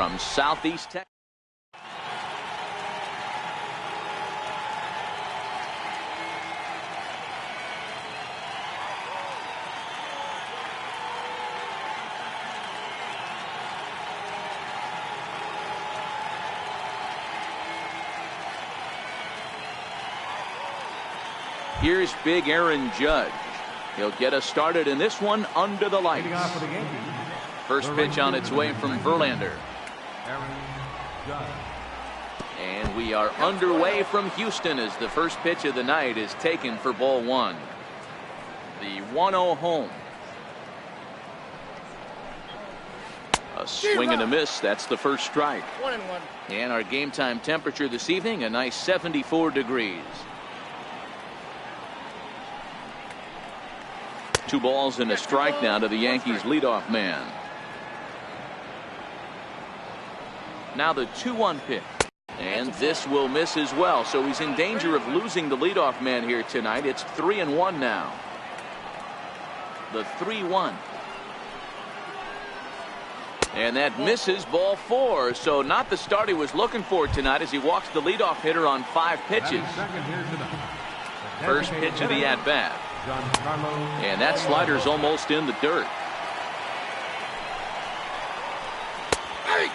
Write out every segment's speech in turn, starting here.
from Southeast Texas. Here's big Aaron Judge. He'll get us started in this one under the lights. First pitch on its way from Verlander. And we are underway from Houston as the first pitch of the night is taken for ball one. The 1-0 home. A swing and a miss. That's the first strike. 1-1. And our game time temperature this evening, a nice 74 degrees. 2 balls and a strike now to the Yankees leadoff man. Now the 2-1 pitch. And this will miss as well. So he's in danger of losing the leadoff man here tonight. It's 3-1 now. The 3-1. And that misses, ball 4. So not the start he was looking for tonight as he walks the leadoff hitter on 5 pitches. First pitch of the at-bat. And that slider's almost in the dirt.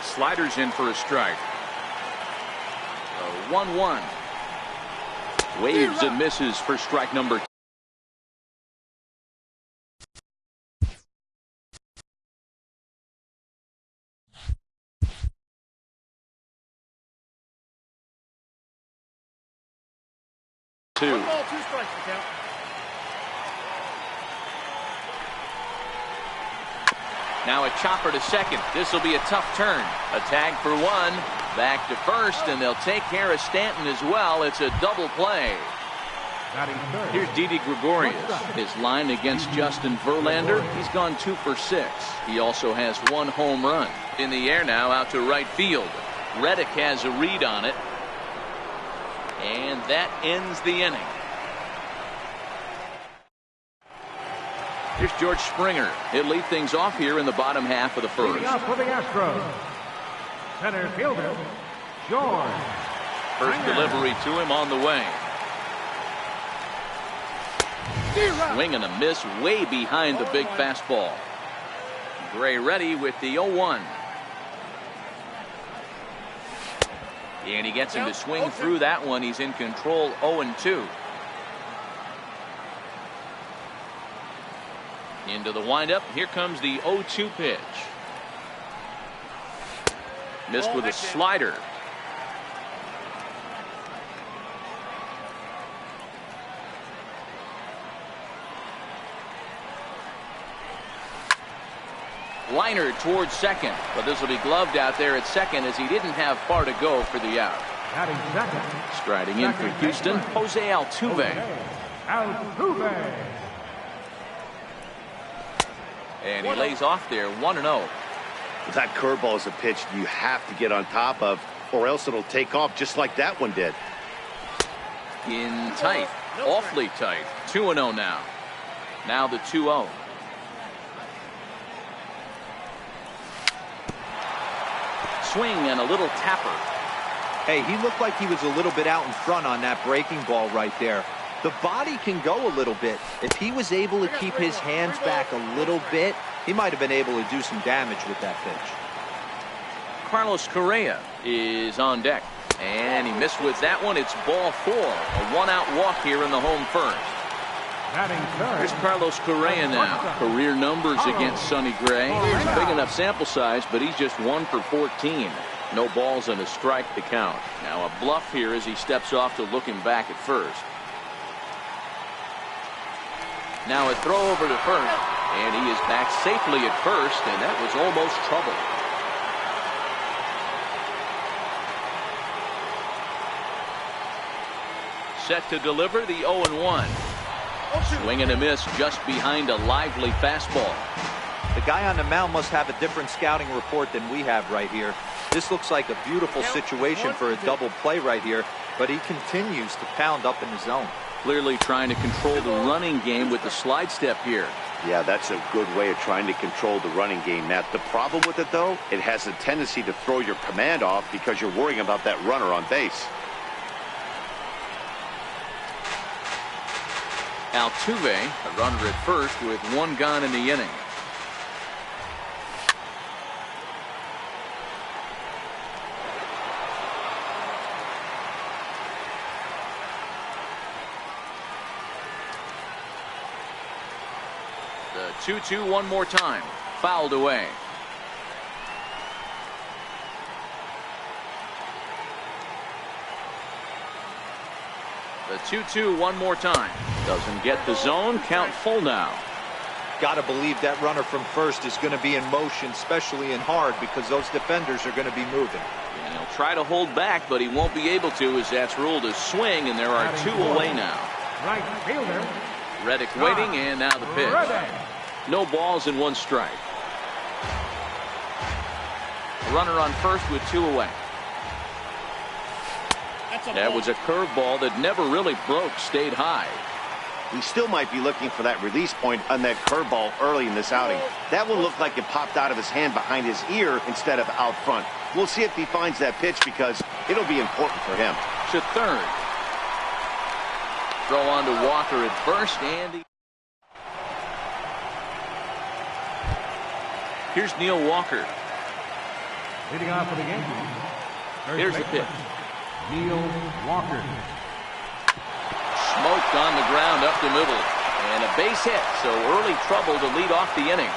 Slider's in for a strike. A 1-1. Waves and misses for strike number 2. 1 ball, 2 strikes to count. Now a chopper to second. This will be a tough turn. A tag for 1. Back to first, and they'll take care of Stanton as well. It's a double play. Here's Didi Gregorius. His line against Justin Verlander. He's gone 2 for 6. He also has 1 home run. In the air now out to right field. Reddick has a read on it. And that ends the inning. Here's George Springer. He'll lead things off here in the bottom half of the first. Leading off for the Astros, center fielder, George. First delivery to him on the way. Swing and a miss way behind the big fastball. Gray ready with the 0-1. And he gets him to swing through that one. He's in control, 0-2. Into the windup. Here comes the 0-2 pitch. Missed with a slider. Liner towards second, but this will be gloved out there at second as he didn't have far to go for the out. Striding in for Houston, Jose Altuve. And he lays off there, 1-0. That curveball is a pitch you have to get on top of, or else it'll take off just like that one did. In tight, awfully tight. 2-0 now. Now the 2-0. Swing and a little tapper. Hey, he looked like he was a little bit out in front on that breaking ball right there. The body can go a little bit. If he was able to keep his hands back a little bit, he might have been able to do some damage with that pitch. Carlos Correa is on deck. And he missed with that one. It's ball 4. A 1-out walk here in the home first. Here's Carlos Correa now. Career numbers against Sonny Gray. Big enough sample size, but he's just 1 for 14. No balls and a strike to count. Now a bluff here as he steps off to look him back at first. Now a throw over to first. And he is back safely at first, and that was almost trouble. Set to deliver the 0-1. Swing and a miss just behind a lively fastball. The guy on the mound must have a different scouting report than we have right here. This looks like a beautiful situation for a double play right here, but he continues to pound up in the zone. Clearly trying to control the running game with the slide step here. Yeah, that's a good way of trying to control the running game, Matt. The problem with it, though, it has a tendency to throw your command off because you're worrying about that runner on base. Altuve, a runner at first with one gone in the inning. The 2-2 one more time. Fouled away. The 2-2 one more time. Doesn't get the zone. Count full now. Got to believe that runner from first is going to be in motion, especially in hard, because those defenders are going to be moving. And he'll try to hold back, but he won't be able to, as that's ruled a swing, and there are two away now. Right fielder. Reddick waiting, and now the pitch. No balls and one strike. Runner on first with two away. That was a curveball that never really broke, stayed high. We still might be looking for that release point on that curveball early in this outing. That one looked like it popped out of his hand behind his ear instead of out front. We'll see if he finds that pitch because it'll be important for him. To third. Throw on to Walker at first, and here's Neil Walker. Leading off for the Yankees. Here's the pitch. Neil Walker. Smoked on the ground up the middle. And a base hit, so early trouble to lead off the inning.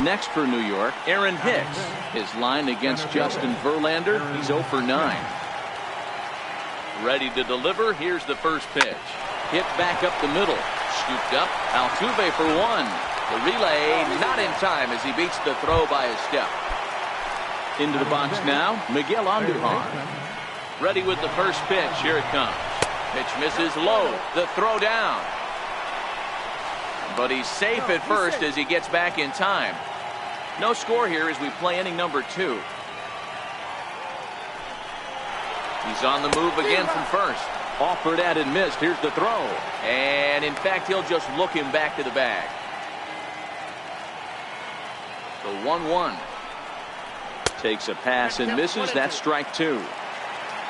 Next for New York, Aaron Hicks. His line against Justin Verlander, he's 0 for 9. Ready to deliver, here's the first pitch. Hit back up the middle. Scooped up, Altuve for one. The relay not in time as he beats the throw by a step. Into the box now, Miguel Andujar. Ready with the first pitch. Here it comes. Pitch misses low. The throw down. But he's safe at first as he gets back in time. No score here as we play inning number 2. He's on the move again from first. Offered at and missed. Here's the throw. And in fact, he'll just look him back to the bag. The 1-1. Takes a pass and misses. That's strike 2.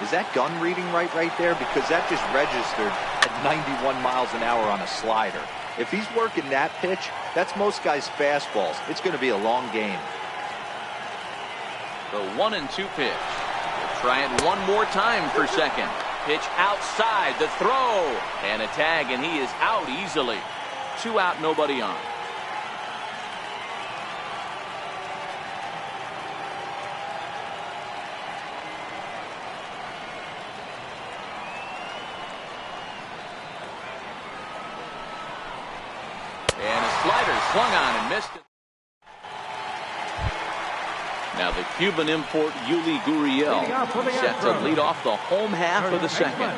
Is that gun reading right there? Because that just registered at 91 miles an hour on a slider. If he's working that pitch, that's most guys' fastballs. It's going to be a long game. The 1-2 pitch. We'll try it one more time for second. Pitch outside, the throw, and a tag, and he is out easily. 2 out, nobody on. And a slider swung on and missed it. Now the Cuban import Yuli Gurriel set to lead off the home half of the second.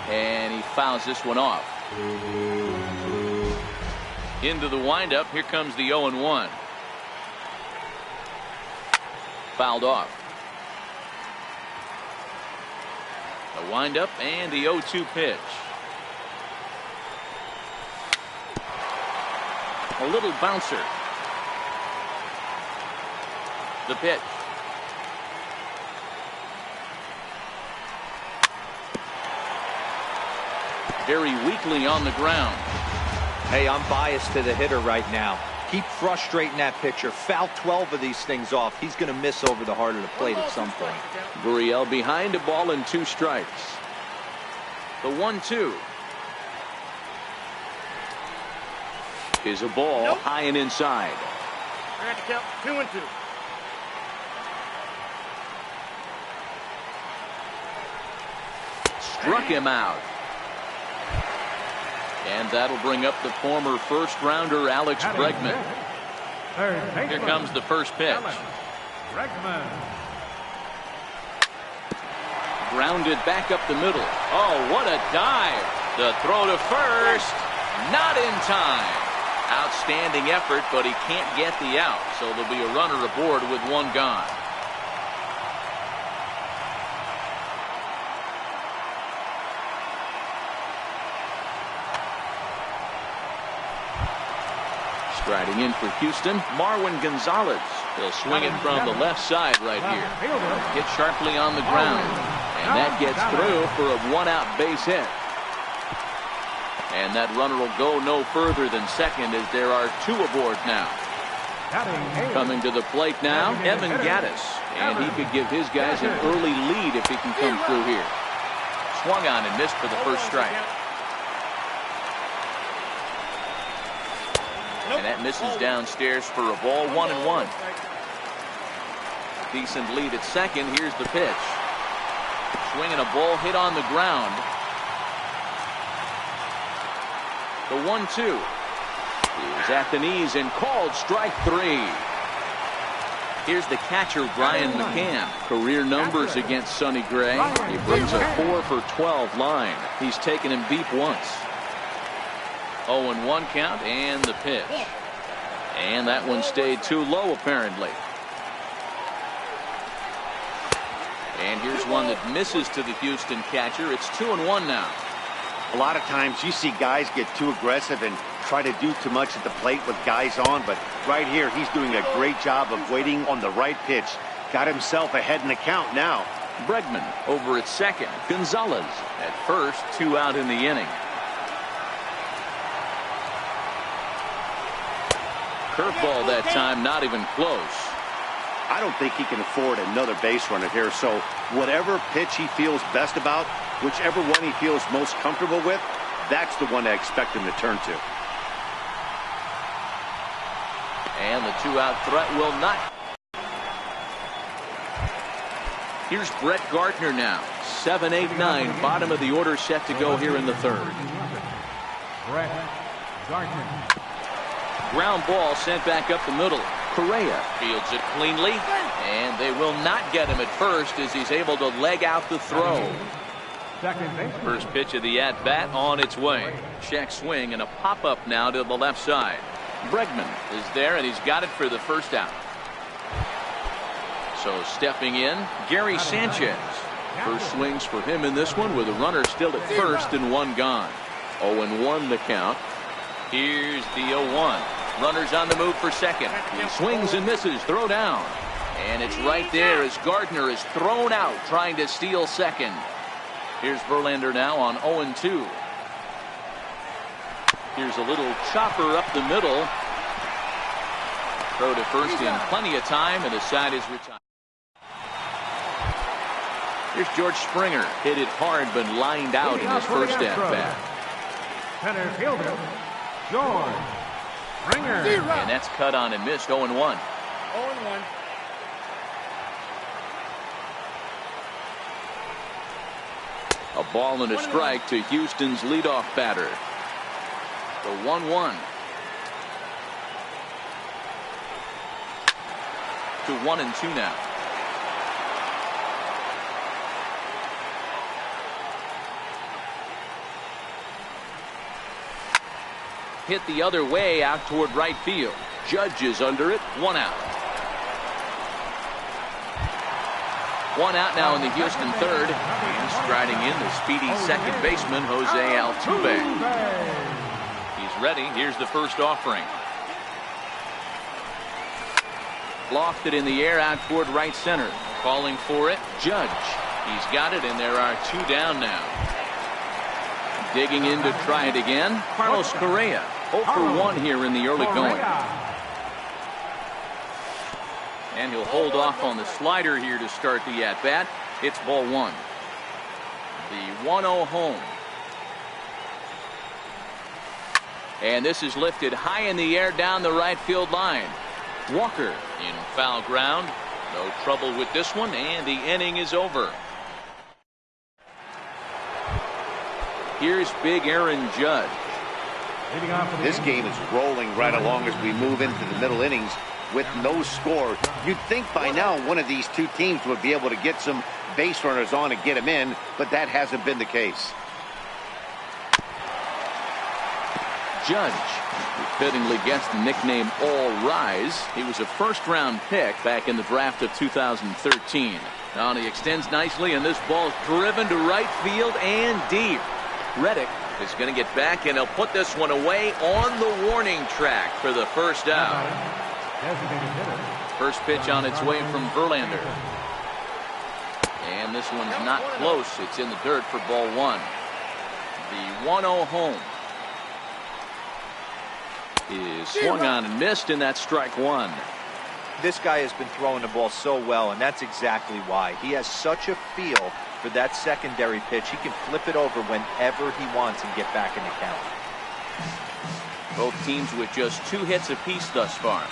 And he fouls this one off. Into the windup. Here comes the 0-1. Fouled off. The windup and the 0-2 pitch. A little bouncer. The pitch. Very weakly on the ground. Hey, I'm biased to the hitter right now. Keep frustrating that pitcher. Foul 12 of these things off. He's going to miss over the heart of the plate at some point. Gurriel behind a ball and 2 strikes. The 1-2. Is a ball high and inside. I got to count 2-2. Struck him out. And that'll bring up the former first-rounder Alex Bregman. Here comes the first pitch. Grounded back up the middle. Oh, what a dive. The throw to first. Not in time. Outstanding effort, but he can't get the out. So there'll be a runner aboard with 1 gone. Striding in for Houston, Marwin Gonzalez. He'll swing it from the left side right here. Hit sharply on the ground. And that gets through for a one-out base hit. And that runner will go no further than second as there are two aboard now. Coming to the plate now, Evan Gattis. And he could give his guys an early lead if he can come through here. Swung on and missed for the first strike. And that misses downstairs for a ball, 1-1. Decent lead at second. Here's the pitch. Swinging a ball hit on the ground. The 1-2 is at the knees and called strike 3. Here's the catcher, Brian McCann. Career numbers against Sonny Gray. He brings a 4 for 12 line. He's taken him deep once. 0-1 count and the pitch. And that one stayed too low apparently. And here's one that misses to the Houston catcher. It's 2-1 now. A lot of times you see guys get too aggressive and try to do too much at the plate with guys on, but right here he's doing a great job of waiting on the right pitch. Got himself ahead in the count now. Bregman over at second. Gonzalez at first. 2 out in the inning. Curveball that time, not even close. I don't think he can afford another base runner here, so whatever pitch he feels best about, whichever one he feels most comfortable with, that's the one I expect him to turn to. And the 2-out threat will not. Here's Brett Gardner now. 7, 8, 9, bottom of the order set to go here in the third. Brett Gardner. Ground ball sent back up the middle. Correa fields it cleanly, and they will not get him at first as he's able to leg out the throw. First pitch of the at-bat on its way. Check swing and a pop-up now to the left side. Bregman is there, and he's got it for the first out. So stepping in, Gary Sanchez. First swings for him in this one with a runner still at first and one gone. 0-1 the count. Here's the 0-1. Runners on the move for second. He swings and misses. Throw down. And it's right there as Gardner is thrown out trying to steal second. Here's Verlander now on 0-2. Here's a little chopper up the middle. Throw to first in plenty of time, and the side is retired. Here's George Springer. Hit it hard but lined out in his first at-bat. Center fielder, George Springer. And that's cut on and missed. 0-1. 0-1. A ball and a strike to Houston's leadoff batter. The 1-1. To 1-2 now. Hit the other way out toward right field. Judge is under it. 1 out. 1 out now in the Houston third. And striding in the speedy second baseman, Jose Altuve. He's ready. Here's the first offering. Lofted in the air out toward right center. Calling for it, Judge. He's got it, and there are 2 down now. Digging in to try it again, Carlos Correa. 0 for 1 here in the early going. And he'll hold off on the slider here to start the at-bat. It's ball 1. The 1-0 home. And this is lifted high in the air down the right field line. Walker in foul ground. No trouble with this one, and the inning is over. Here's big Aaron Judge. This game is rolling right along as we move into the middle innings with no score. You'd think by now one of these two teams would be able to get some base runners on and get them in, but that hasn't been the case. Judge, who fittingly gets the nickname All Rise. He was a first-round pick back in the draft of 2013. Now he extends nicely, and this ball's driven to right field and deep. Reddick is going to get back, and he'll put this one away on the warning track for the first out. First pitch on its way from Verlander. And this one's not close. It's in the dirt for ball one. The 1-0 home is swung on and missed, and that's strike one. This guy has been throwing the ball so well, and that's exactly why. He has such a feel for that secondary pitch. He can flip it over whenever he wants and get back in the count. Both teams with just 2 hits apiece thus far.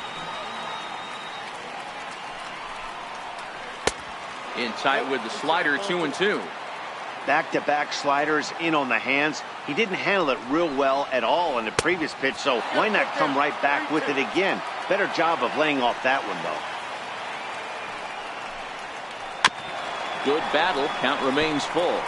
In tight with the slider, 2-2. Back-to-back sliders in on the hands. He didn't handle it real well at all in the previous pitch, so why not come right back with it again? Better job of laying off that one, though. Good battle. Count remains full.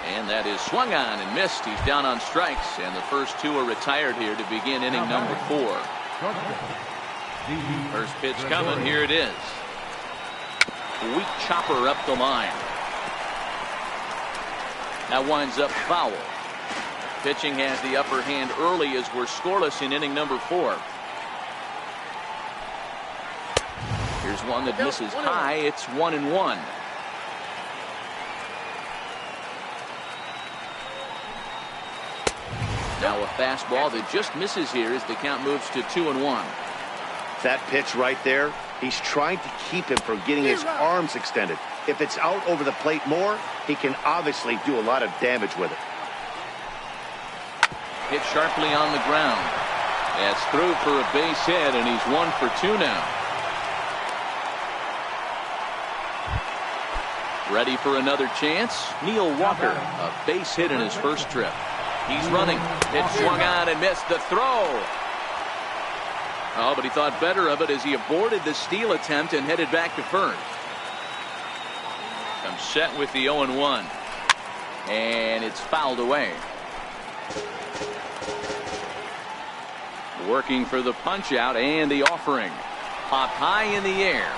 And that is swung on and missed. He's down on strikes, and the first 2 are retired here to begin inning number 4. First pitch coming. Here it is. Weak chopper up the line. That winds up foul. Pitching has the upper hand early as we're scoreless in inning number 4. Here's one that misses high. It's 1-1. Now a fastball that just misses here as the count moves to 2-1. That pitch right there, he's trying to keep him from getting his arms extended. If it's out over the plate more, he can obviously do a lot of damage with it. Hit sharply on the ground. That's through for a base hit, and he's 1 for 2 now. Ready for another chance? Neil Walker, a base hit in his first trip. He's running. It swung on and missed the throw. Oh, but he thought better of it as he aborted the steal attempt and headed back to first. Comes set with the 0-1. And it's fouled away. Working for the punch out and the offering. Popped high in the air.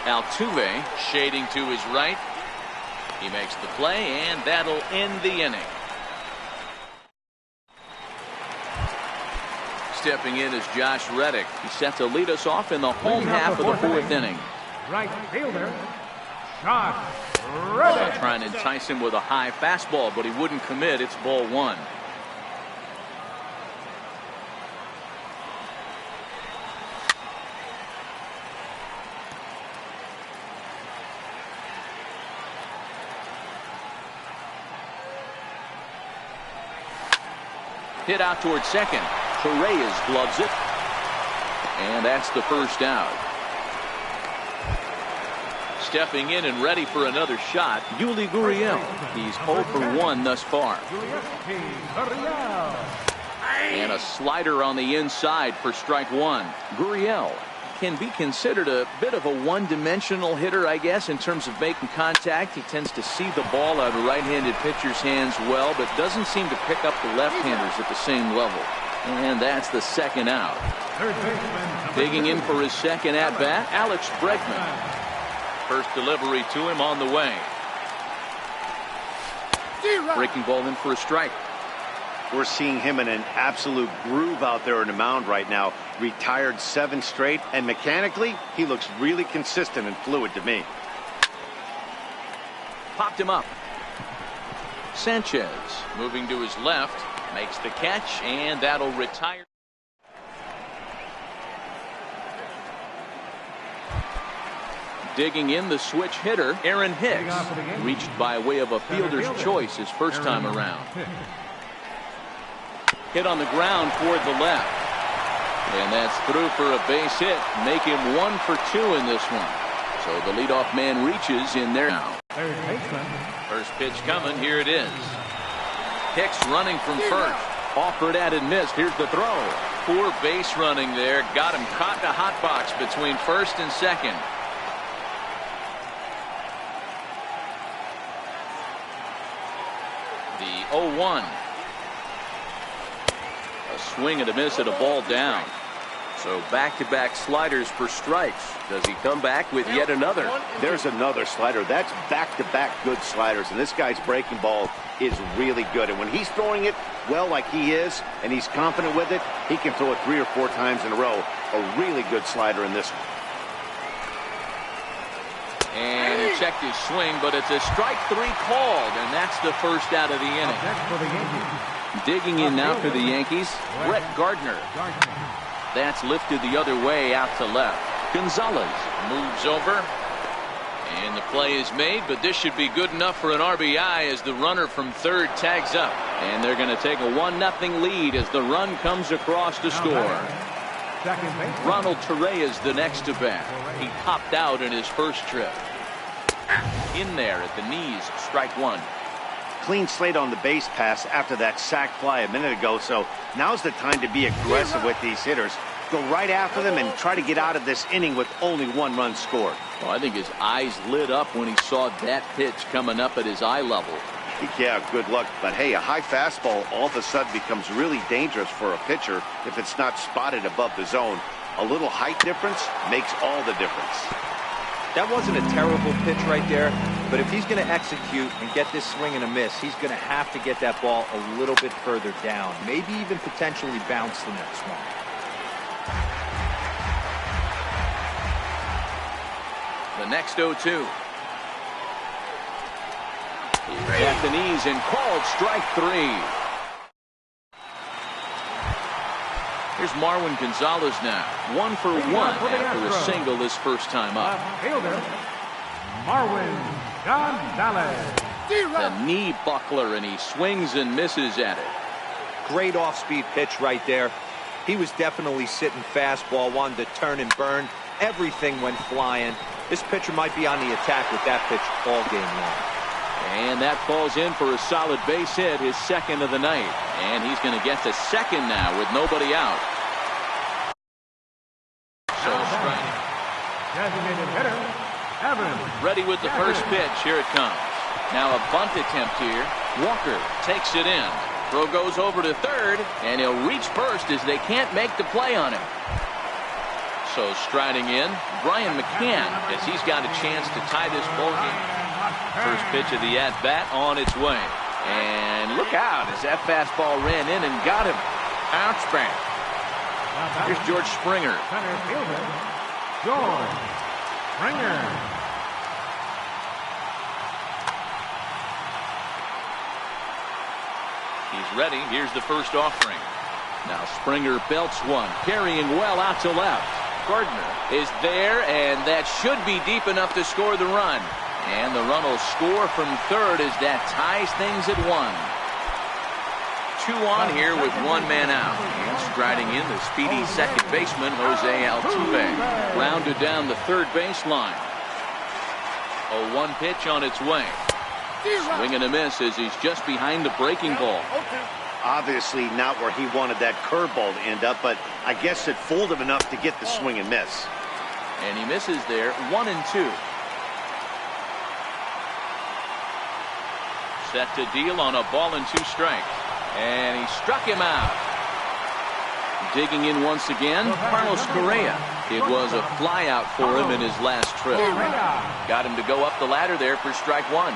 Altuve shading to his right. He makes the play, and that'll end the inning. Stepping in is Josh Reddick. He's set to lead us off in the home half of the 4th inning. Right fielder, Josh Reddick. Trying to entice him with a high fastball, but he wouldn't commit. It's ball 1. Hit out towards second. Torres gloves it. And that's the first out. Stepping in and ready for another shot, Yuli Gurriel. He's 0 for 1 thus far. And a slider on the inside for strike 1. Gurriel can be considered a bit of a one-dimensional hitter, I guess, in terms of making contact. He tends to see the ball out of right-handed pitchers' hands well, but doesn't seem to pick up the left-handers at the same level. And that's the second out. Digging in for his second at-bat, Alex Bregman. First delivery to him on the way. Breaking ball in for a strike. We're seeing him in an absolute groove out there in the mound right now. Retired 7 straight, and mechanically, he looks really consistent and fluid to me. Popped him up. Sanchez moving to his left, makes the catch, and that'll retire. Digging in, the switch hitter, Aaron Hicks. Reached by way of a fielder's choice his first time around. Hit on the ground toward the left. And that's through for a base hit. Make him 1 for 2 in this one. So the leadoff man reaches in there now. First pitch coming. Here it is. Hicks running from first. Offered at and missed. Here's the throw. Poor base running there. Got him caught in a hot box between first and second. The 0-1. A swing and a miss at a ball down. So back-to-back sliders for strikes. Does he come back with yet another? There's another slider. That's back-to-back good sliders, and this guy's breaking ball is really good. And when he's throwing it well like he is, and he's confident with it, he can throw it 3 or 4 times in a row. A really good slider in this one. And he checked his swing, but it's a strike 3 called, and that's the first out of the inning. Digging in now for the Yankees, Brett Gardner. That's lifted the other way out to left. Gonzalez moves over. And the play is made, but this should be good enough for an RBI as the runner from third tags up. And they're going to take a 1-0 lead as the run comes across to score. Ronald Torreyes the next to bat. He popped out in his first trip. In there at the knees, strike 1. Clean slate on the base pass after that sac fly a minute ago, so now's the time to be aggressive with these hitters. Go right after them and try to get out of this inning with only 1 run scored. Well, I think his eyes lit up when he saw that pitch coming up at his eye level. Yeah, good luck. But hey, a high fastball all of a sudden becomes really dangerous for a pitcher if it's not spotted above the zone. A little height difference makes all the difference. That wasn't a terrible pitch right there, but if he's going to execute and get this swing and a miss, he's going to have to get that ball a little bit further down, maybe even potentially bounce the next one. The next 0-2. At the knees and called strike 3. Here's Marwin Gonzalez now. 1 for 1 after a single this first time up. Fielder, Marwin Gonzalez. The knee buckler, and he swings and misses at it. Great off-speed pitch right there. He was definitely sitting fastball, wanted to turn and burn. Everything went flying. This pitcher might be on the attack with that pitch all game long. And that falls in for a solid base hit, his second of the night. And he's going to get to second now with nobody out. So striking. Designated hitter, Evans. Ready with the first pitch. Here it comes. Now a bunt attempt here. Walker takes it in. Throw goes over to third, and he'll reach first as they can't make the play on him. So striding in, Brian McCann, as he's got a chance to tie this ball game. First pitch of the at-bat on its way. And look out as that fastball ran in and got him. Outspang. Here's George Springer. Center fielder, George Springer. He's ready. Here's the first offering. Now Springer belts one, carrying well out to left. Gardner is there, and that should be deep enough to score the run. And the run will score from third as that ties things at 1. 2 on here with 1 man out. And striding in, the speedy second baseman, Jose Altuve. Grounded down the third baseline. A 1 pitch on its way. Swing and a miss as he's just behind the breaking ball. Obviously not where he wanted that curveball to end up, but I guess it fooled him enough to get the swing and miss. And he misses there, 1-2. Set to deal on a ball and 2 strikes. And he struck him out. Digging in once again, Carlos Correa. It was a fly out for him in his last trip. Got him to go up the ladder there for strike 1.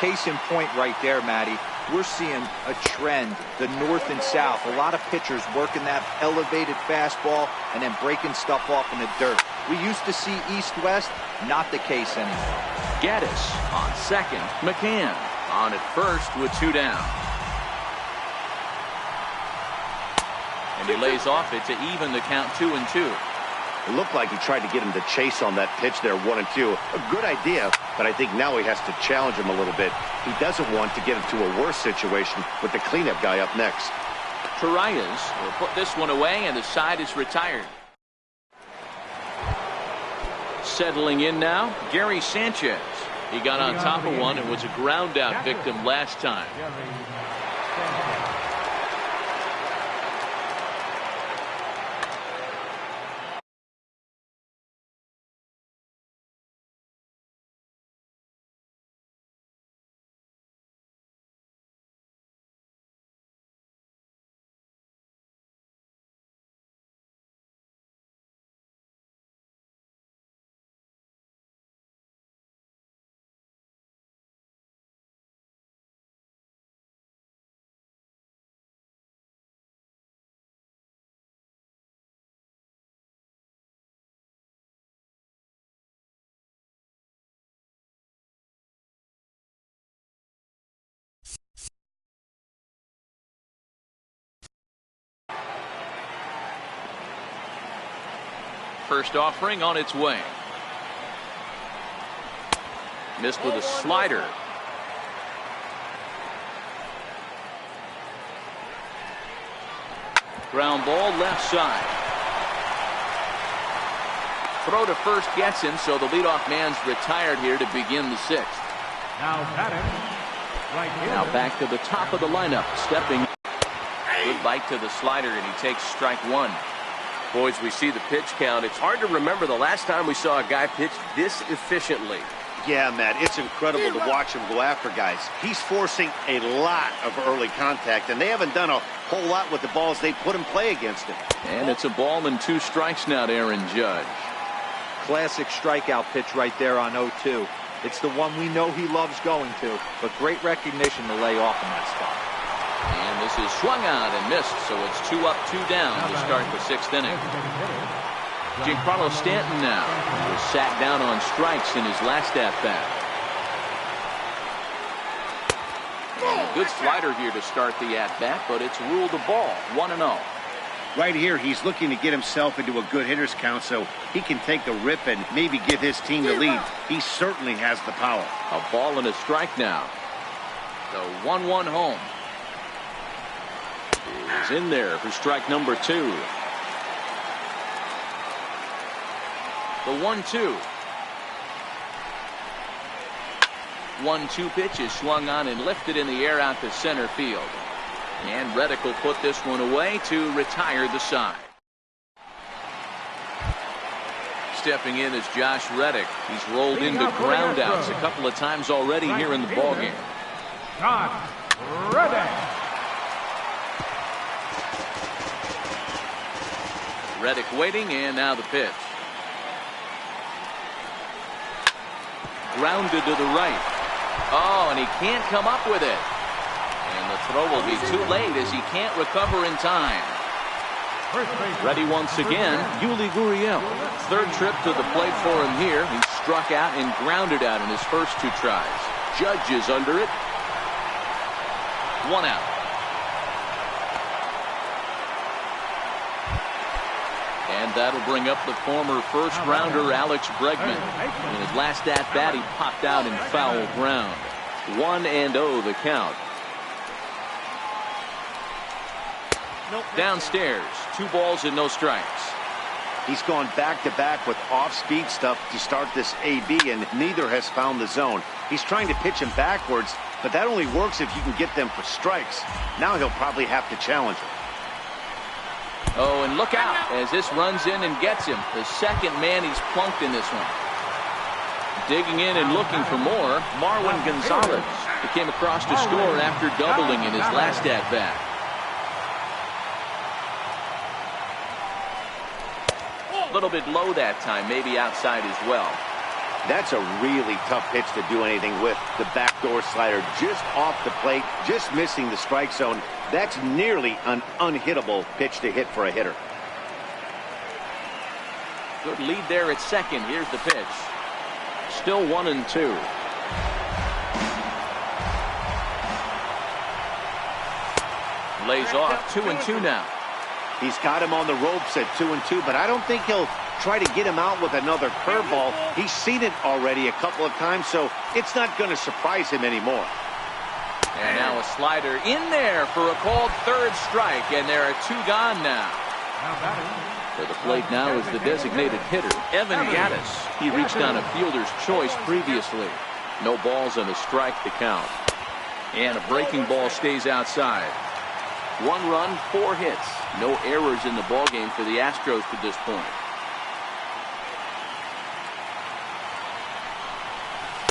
Case in point right there, Matty. We're seeing a trend, the north and south. A lot of pitchers working that elevated fastball and then breaking stuff off in the dirt. We used to see east-west, not the case anymore. Gaddis on second, McCann on at first with 2 down. And he lays off it to even the count 2-2. It looked like he tried to get him to chase on that pitch there, 1-2. A good idea, but I think now he has to challenge him a little bit. He doesn't want to get him to a worse situation with the cleanup guy up next. Torreyes will put this one away, and the side is retired. Settling in now, Gary Sanchez. He got on top of one and was a ground out victim last time. first offering on its way. Missed with a slider. Ground ball left side. Throw to first gets him, so the leadoff man's retired here to begin the sixth. Now batting, right here. Now back to the top of the lineup, stepping. Good bite to the slider, and he takes strike one. Boys, we see the pitch count. It's hard to remember the last time we saw a guy pitch this efficiently. Yeah, Matt, it's incredible to watch him go after guys. He's forcing a lot of early contact, and they haven't done a whole lot with the balls they put in play against him. And it's a ball and 2 strikes now to Aaron Judge. Classic strikeout pitch right there on 0-2. It's the one we know he loves going to, but great recognition to lay off in that spot. And this is swung out and missed, so it's 2 up, 2 down to start the 6th inning. Giancarlo Stanton now was sat down on strikes in his last at-bat. A good slider here to start the at-bat, but it's ruled a ball, 1-0. Right here, he's looking to get himself into a good hitter's count so he can take a rip and maybe give his team the lead. He certainly has the power. A ball and a strike now. The 1-1 home is in there for strike number 2. The 1-2. 1-2 pitch is swung on and lifted in the air out to center field. And Reddick will put this one away to retire the side. Stepping in is Josh Reddick. He's rolled into groundouts a couple of times already here in the ballgame. Josh Reddick. Reddick waiting, and now the pitch. Grounded to the right. Oh, and he can't come up with it. And the throw will be too late as he can't recover in time. Ready once again, Yuli Gurriel. Third trip to the plate for him here. He struck out and grounded out in his first 2 tries. Judge is under it. 1 out. And that'll bring up the former first-rounder Alex Bregman. In his last at-bat, he popped out in foul ground. 1-0 the count. Downstairs, 2 balls and no strikes. He's gone back-to-back with off-speed stuff to start this AB, and neither has found the zone. He's trying to pitch him backwards, but that only works if you can get them for strikes. Now he'll probably have to challenge him. Oh, and look out as this runs in and gets him. The second man he's plunked in this one. Digging in and looking for more, Marwin Gonzalez. He came across to score after doubling in his last at-bat. A little bit low that time, maybe outside as well. That's a really tough pitch to do anything with. The backdoor slider just off the plate, just missing the strike zone. That's nearly an unhittable pitch to hit for a hitter. Good lead there at second. Here's the pitch. Still 1-2. Lays off 2-2 now. He's got him on the ropes at 2-2, but I don't think he'll try to get him out with another curveball. He's seen it already a couple of times, so it's not going to surprise him anymore. And now a slider in there for a called third strike, and there are 2 gone now. For the plate now is the designated hitter, Evan Gattis. He reached on a fielder's choice previously. No balls and a strike to count. And a breaking ball stays outside. 1 run, 4 hits. No errors in the ballgame for the Astros to this point.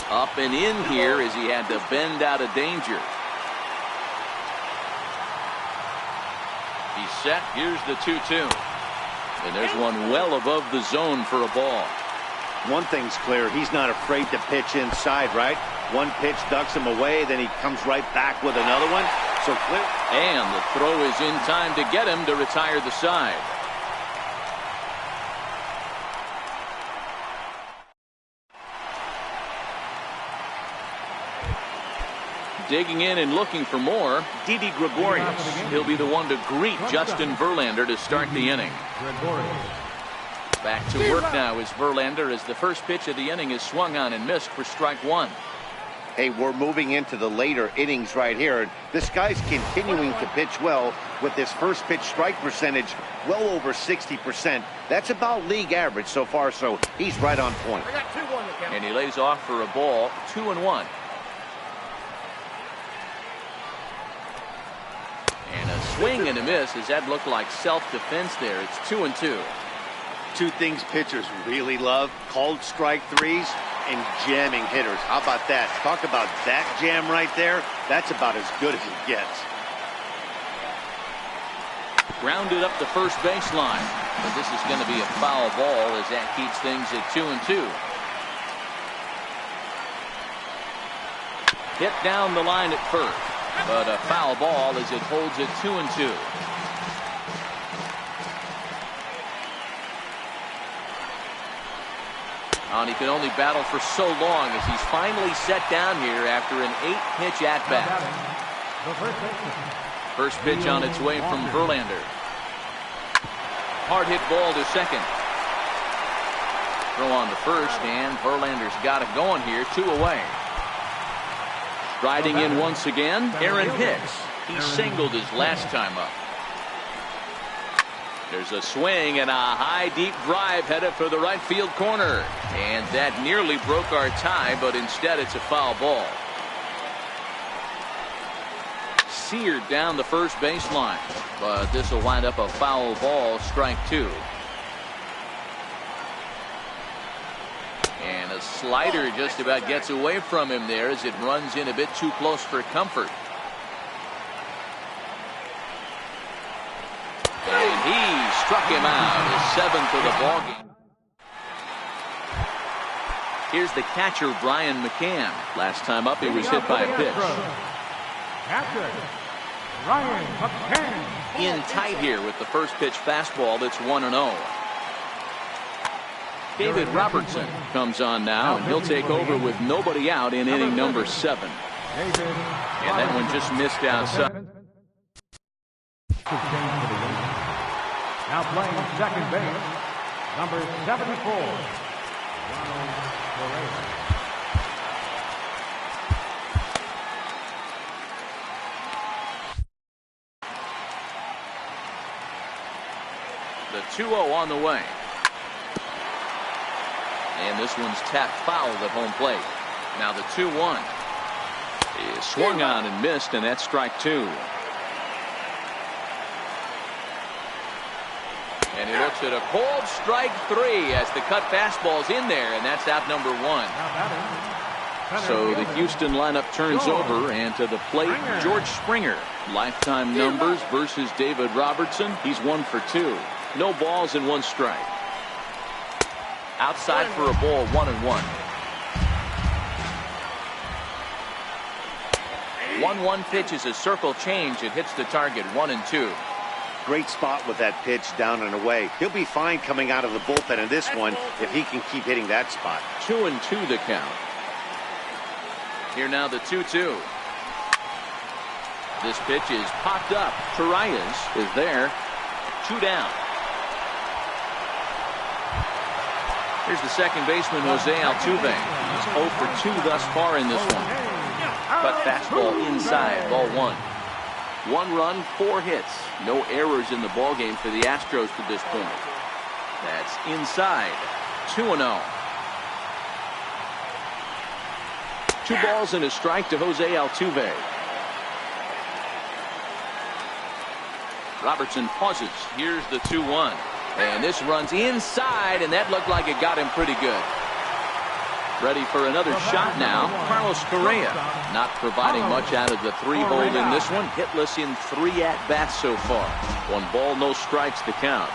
Up and in here as he had to bend out of danger. He's set. Here's the 2-2. And there's one well above the zone for a ball. One thing's clear. He's not afraid to pitch inside, right? One pitch ducks him away, then he comes right back with another one. So clear. And the throw is in time to get him to retire the side. Digging in and looking for more, Didi Gregorius. He'll be the one to greet Justin Verlander to start the inning. Back to work now is Verlander as the first pitch of the inning is swung on and missed for strike one. Hey, we're moving into the later innings right here. This guy's continuing to pitch well with his first pitch strike percentage well over 60%. That's about league average so far, so he's right on point. I got 2-1 to count. And he lays off for a ball, 2-1. And a swing and a miss as that looked like self-defense there. It's 2-2. Two things pitchers really love: called strike threes and jamming hitters. How about that? Talk about that jam right there. That's about as good as it gets. Grounded up the first baseline. But this is going to be a foul ball as that keeps things at 2-2. Hit down the line at first. But a foul ball as it holds it 2-2. And he can only battle for so long as he's finally set down here after an 8-pitch at-bat. First pitch on its way from Verlander. Hard hit ball to second. Throw on to first, and Verlander's got it going here, 2 away. Riding in once again, Aaron Hicks. He singled his last time up. There's a swing and a high deep drive headed for the right field corner. And that nearly broke our tie, but instead it's a foul ball. Seared down the first baseline, but this will wind up a foul ball, strike 2. And a slider just about gets away from him there as it runs in a bit too close for comfort. And he struck him out, his 7th of the ballgame. Here's the catcher, Brian McCann. Last time up, he was hit by a pitch. Catcher, Brian McCann. In tight here with the first pitch fastball that's 1-0. David Robertson comes on now, and he'll take over with nobody out in inning number 7. And that one just missed outside. Now playing second base, number 74, Ronald Correa. The 2-0 on the way. And this one's tapped foul at home plate. Now the 2-1 is swung on and missed, and that's strike 2. And he looks at a cold strike 3 as the cut fastball's in there, and that's out number 1. So the Houston lineup turns over, and to the plate, George Springer. Lifetime numbers versus David Robertson. He's 1 for 2. No balls and 1 strike. Outside for a ball, 1-1. 1-1 pitch is a circle change. It hits the target, 1-2. Great spot with that pitch down and away. He'll be fine coming out of the bullpen in this one if he can keep hitting that spot. 2-2 the count. Here now the 2-2. This pitch is popped up. Torreyes is there. 2 down. Here's the second baseman, Jose Altuve. He's 0 for 2 thus far in this one. Cut fastball inside, ball 1. 1 run, 4 hits. No errors in the ballgame for the Astros to this point. That's inside. 2-0. 2 balls and a strike to Jose Altuve. Robertson pauses. Here's the 2-1. And this runs inside, and that looked like it got him pretty good. Ready for another shot now. Carlos Correa not providing much out of the 3-hole in this one. Hitless in 3 at-bats so far. 1 ball, no strikes to count.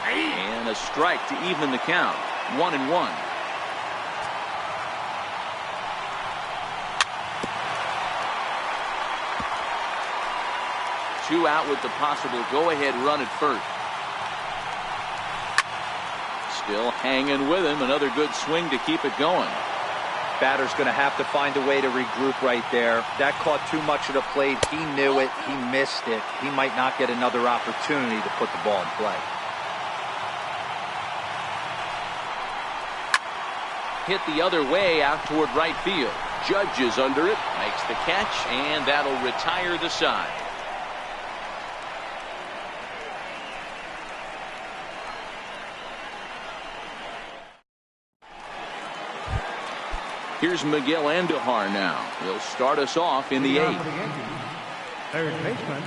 And a strike to even the count. 1-1. Two out with the possible go-ahead run at first. Still hanging with him. Another good swing to keep it going. Batter's going to have to find a way to regroup right there. That caught too much of the plate. He knew it. He missed it. He might not get another opportunity to put the ball in play. hit the other way out toward right field. Judge is under it, makes the catch, and that'll retire the side. Here's Miguel Andujar now. He'll start us off in the 8th. Third baseman,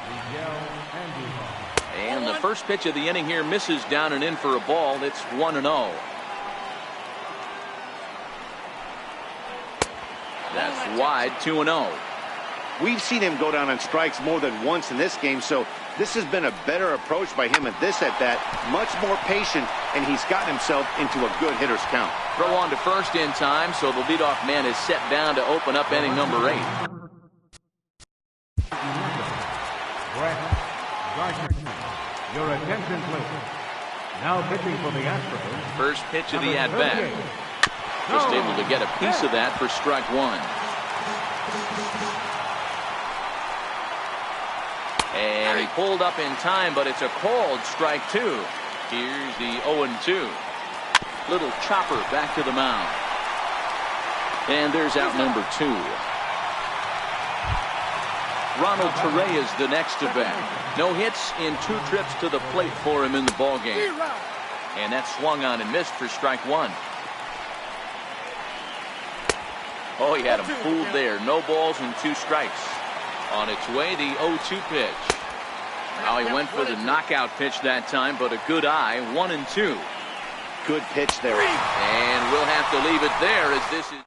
Miguel Andujar. And the first pitch of the inning here misses down and in for a ball. It's 1-0. That's wide, 2-0. We've seen him go down on strikes more than once in this game, so this has been a better approach by him at this at-bat. Much more patient, and he's gotten himself into a good hitter's count. Throw on to first in time, so the leadoff man is set down to open up inning number 8. Your attention, please. Now pitching for the Astros. First pitch of the at-bat. Just able to get a piece of that for strike 1. And he pulled up in time, but it's a called strike 2. Here's the 0-2. Little chopper back to the mound. And there's out number 2. Ronald Torre is the next to bat. No hits in 2 trips to the plate for him in the ballgame. And that swung on and missed for strike 1. Oh, he had him fooled there. No balls and 2 strikes. On its way, the 0-2 pitch. Now he went for the knockout pitch that time, but a good eye, 1-2. Good pitch there. And we'll have to leave it there as this is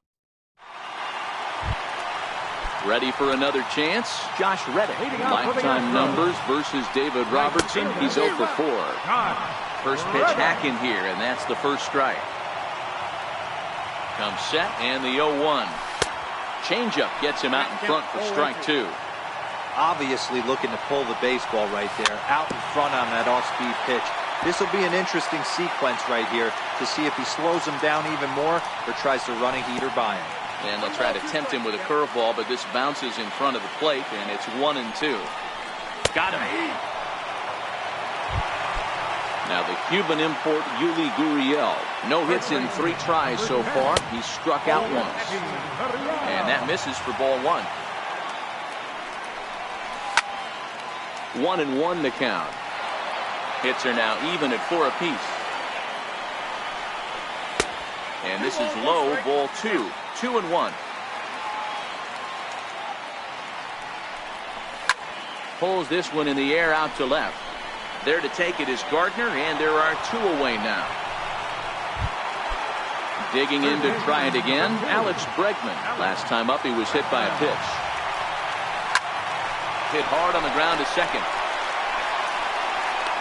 ready for another chance. Josh Reddick, lifetime numbers versus David Robertson. He's 0 for 4. First pitch hack in here, and that's the first strike. Comes set, and the 0-1. Changeup gets him out in front for strike 2. Obviously looking to pull the baseball right there, out in front on that off-speed pitch. This will be an interesting sequence right here to see if he slows him down even more or tries to run a heater by him. And they'll try to tempt him with a curveball, but this bounces in front of the plate, and it's 1-2. Got him. Now the Cuban import, Yuli Gurriel. No hits in 3 tries so far. He's struck out once. And that misses for ball 1. 1-1 to count. Hits are now even at 4 apiece. And this is low, ball 2. 2-1. Pulls this one in the air out to left. There to take it is Gardner, and there are 2 away now. Digging in to try it again, Alex Bregman. Last time up, he was hit by a pitch. Hit hard on the ground to second.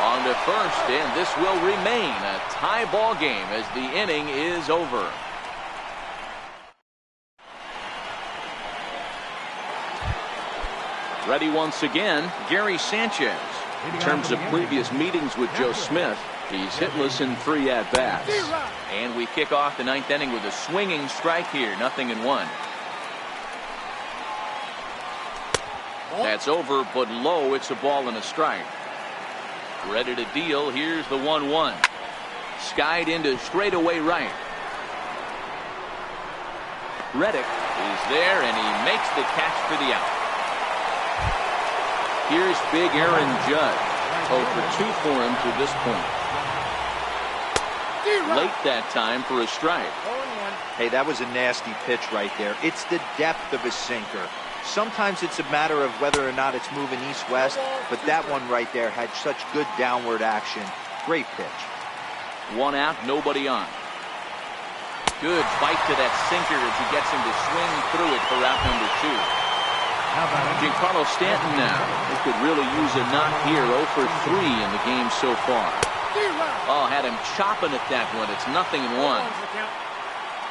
On to first, and this will remain a tie ball game as the inning is over. Ready once again, Gary Sanchez. In terms of previous meetings with Joe Smith, he's hitless in 3 at-bats. And we kick off the 9th inning with a swinging strike here, 0-1. That's over, but low. It's a ball and a strike. Ready to deal. Here's the 1-1. Skied into straightaway right. Reddick is there, and he makes the catch for the out. Here's big Aaron Judge. 0 for 2 for him to this point. Late that time for a strike. Hey, that was a nasty pitch right there. It's the depth of a sinker. Sometimes it's a matter of whether or not it's moving east-west, but that one right there had such good downward action. Great pitch. 1 out, nobody on. Good bite to that sinker as he gets him to swing through it for out number 2. Giancarlo Stanton now. He could really use a knock here. 0 for 3 in the game so far. Oh, had him chopping at that one. It's 0-1.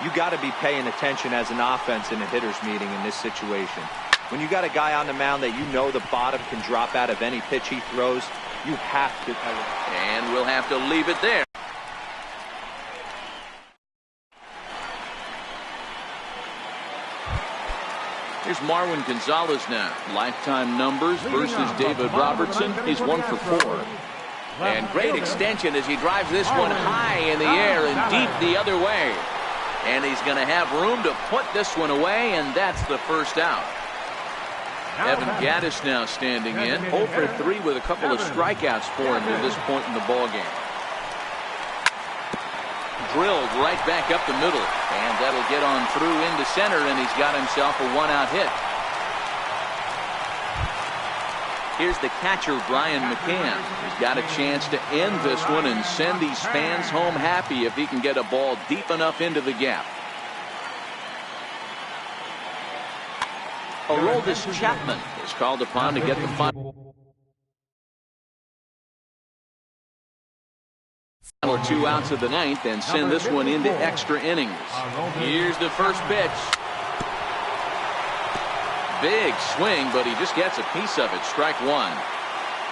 You got to be paying attention as an offense in a hitter's meeting in this situation. When you got a guy on the mound that you know the bottom can drop out of any pitch he throws, you have to. And we'll have to leave it there. Here's Marwin Gonzalez now. Lifetime numbers versus David Robertson. He's 1 for 4. And great extension as he drives this one high in the air and deep the other way. And he's going to have room to put this one away, and that's the first out. Evan Gaddis now standing in. 0 for 3 with a couple of strikeouts for him at this point in the ballgame. Drilled right back up the middle, and that'll get on through into center, and he's got himself a one-out hit. Here's the catcher, Brian McCann. He's got a chance to end this one and send these fans home happy if he can get a ball deep enough into the gap. Aroldis Chapman is called upon to get the final 2 outs of the ninth and send this one into extra innings. Here's the first pitch. Big swing, but he just gets a piece of it. Strike one.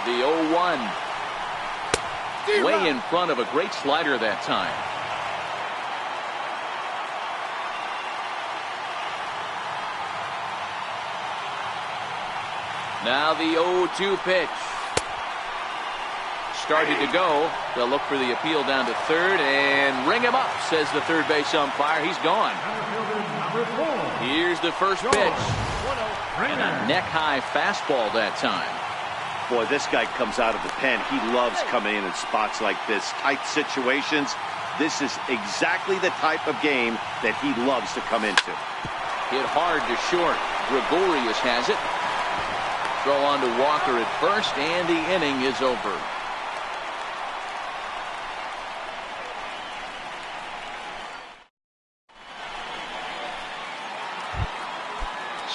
The 0-1. Way in front of a great slider that time. Now the 0-2 pitch. Started to go. They'll look for the appeal down to third and ring him up, says the third base umpire. He's gone. Here's the first pitch. And a neck-high fastball that time. Boy, this guy comes out of the pen. He loves coming in spots like this. Tight situations. This is exactly the type of game that he loves to come into. Hit hard to short. Gregorius has it. Throw on to Walker at first, and the inning is over.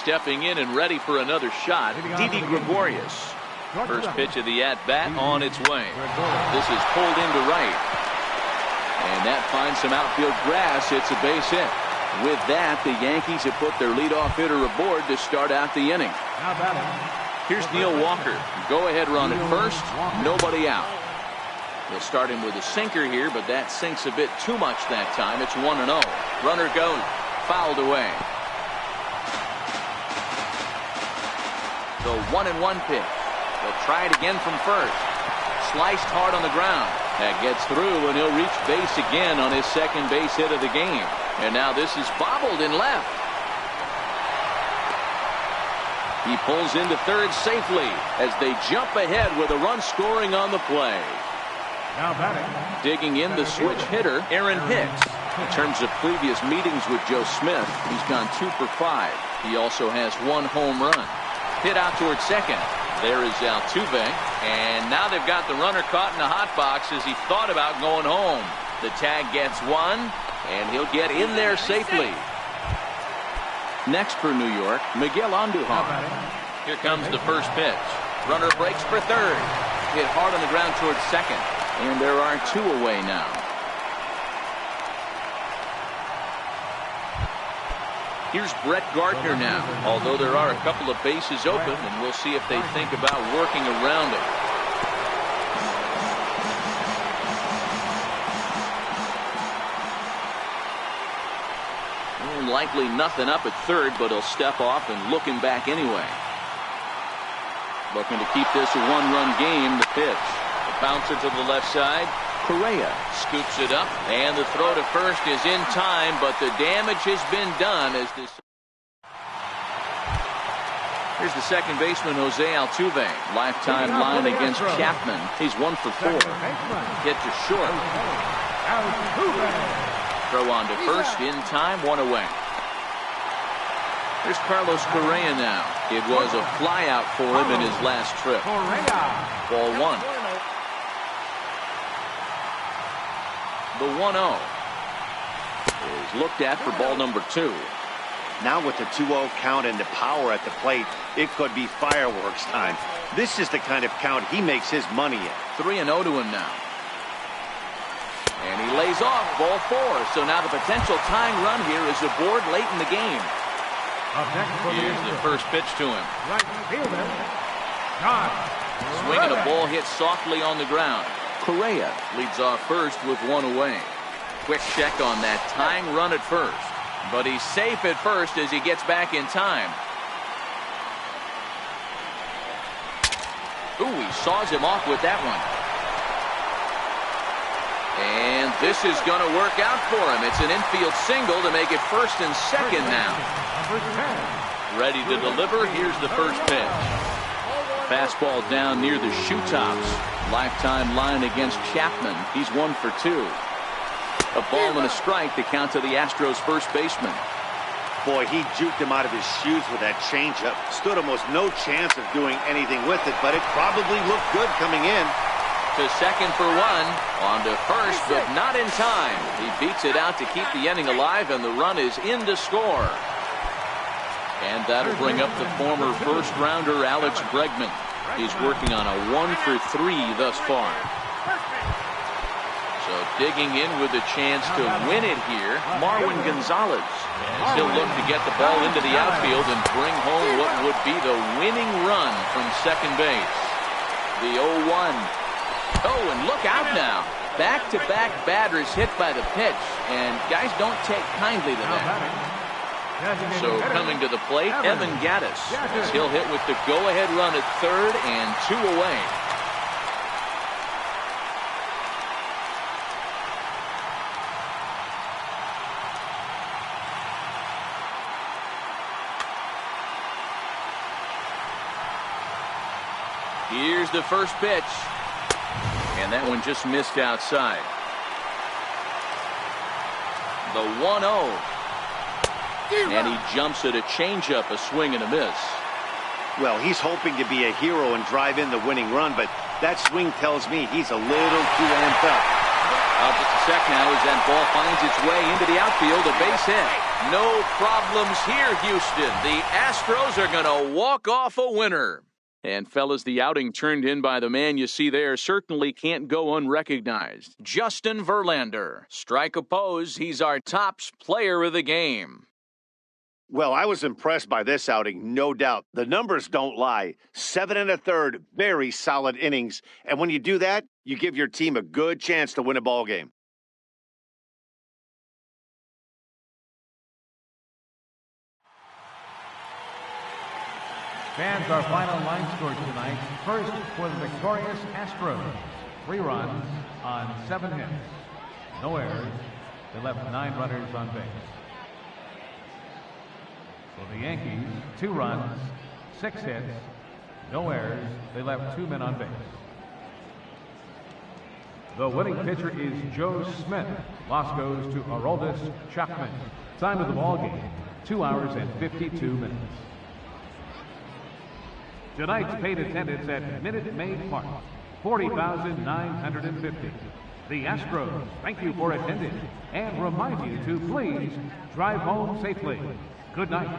Stepping in and ready for another shot, Didi Gregorius. First pitch of the at-bat on its way. This is pulled into right. And that finds some outfield grass. It's a base hit. With that, the Yankees have put their leadoff hitter aboard to start out the inning. Here's Neil Walker. Go-ahead run at first. Nobody out. They'll start him with a sinker here, but that sinks a bit too much that time. It's 1-0. Runner goes. Fouled away. The 1-1 pitch. They'll try it again from first. Sliced hard on the ground. That gets through, and he'll reach base again on his second base hit of the game. And now this is bobbled in left. He pulls into third safely as they jump ahead with a run scoring on the play. Now batting. Digging in the switch hitter, Aaron Hicks. In terms of previous meetings with Joe Smith, he's gone 2 for 5. He also has 1 home run. Hit out towards second. There is Altuve. And now they've got the runner caught in the hot box as he thought about going home. The tag gets 1, and he'll get in there safely. Next for New York, Miguel Andujar. Here comes the first pitch. Runner breaks for third. Hit hard on the ground towards second. And there are 2 away now. Here's Brett Gardner now, although there are a couple of bases open, and we'll see if they think about working around it. And likely nothing up at third, but he'll step off and look him back anyway. Looking to keep this a 1-run game. The pitch. The bouncer to the left side. Correa scoops it up, and the throw to first is in time, but the damage has been done as this. Here's the second baseman, Jose Altuve. Lifetime line against Chapman. He's 1 for 4. Hit to short. Throw on to first in time, 1 away. Here's Carlos Correa now. It was a flyout for him in his last trip. Ball 1. The 1-0 is looked at for ball number 2. Now with the 2-0 count and the power at the plate, it could be fireworks time. This is the kind of count he makes his money in. 3-0 to him now. And he lays off ball 4. So now the potential tying run here is aboard late in the game. Here's the first pitch to him. Swinging a ball hit softly on the ground. Correa leads off first with 1 away. Quick check on that tying run at first. But he's safe at first as he gets back in time. Ooh, he saws him off with that one. And This is going to work out for him. It's an infield single to make it 1st and 2nd now. Ready to deliver. Here's the first pitch. Fastball down near the shoe tops. Lifetime line against Chapman. He's 1 for 2. A ball and a strike to count to the Astros first baseman. Boy, he juked him out of his shoes with that changeup. Stood almost no chance of doing anything with it, but it probably looked good coming in. To second for 1. On to first, but not in time. He beats it out to keep the inning alive, and the run is in to score. And that'll bring up the former first-rounder Alex Bregman. He's working on a 1 for 3 thus far. So digging in with a chance to win it here, Marwin Gonzalez. As he'll look to get the ball into the outfield and bring home what would be the winning run from second base. The 0-1. Oh, and look out now. Back-to-back batters hit by the pitch, and guys don't take kindly to that. So coming to the plate, Evan Gattis, as he'll hit with the go-ahead run at third and 2 away. Here's the first pitch. And that one just missed outside. The 1-0. And he jumps at a changeup, a swing and a miss. Well, he's hoping to be a hero and drive in the winning run, but that swing tells me he's a little too amped up. Just a sec now as that ball finds its way into the outfield, a base hit. No problems here, Houston. The Astros are going to walk off a winner. And fellas, the outing turned in by the man you see there certainly can't go unrecognized. Justin Verlander. Strike oppose, he's our tops player of the game. Well, I was impressed by this outing, no doubt. The numbers don't lie. 7 1/3, very solid innings. And when you do that, you give your team a good chance to win a ball game. Fans, our final line score tonight. First for the victorious Astros. 3 runs on 7 hits. No errors. They left 9 runners on base. For the Yankees, 2 runs, 6 hits, no errors. They left 2 men on base. The winning pitcher is Joe Smith. Loss goes to Aroldis Chapman. Time of the ball game, 2 hours and 52 minutes. Tonight's paid attendance at Minute Maid Park, 40,950. The Astros thank you for attending and remind you to please drive home safely. Good night.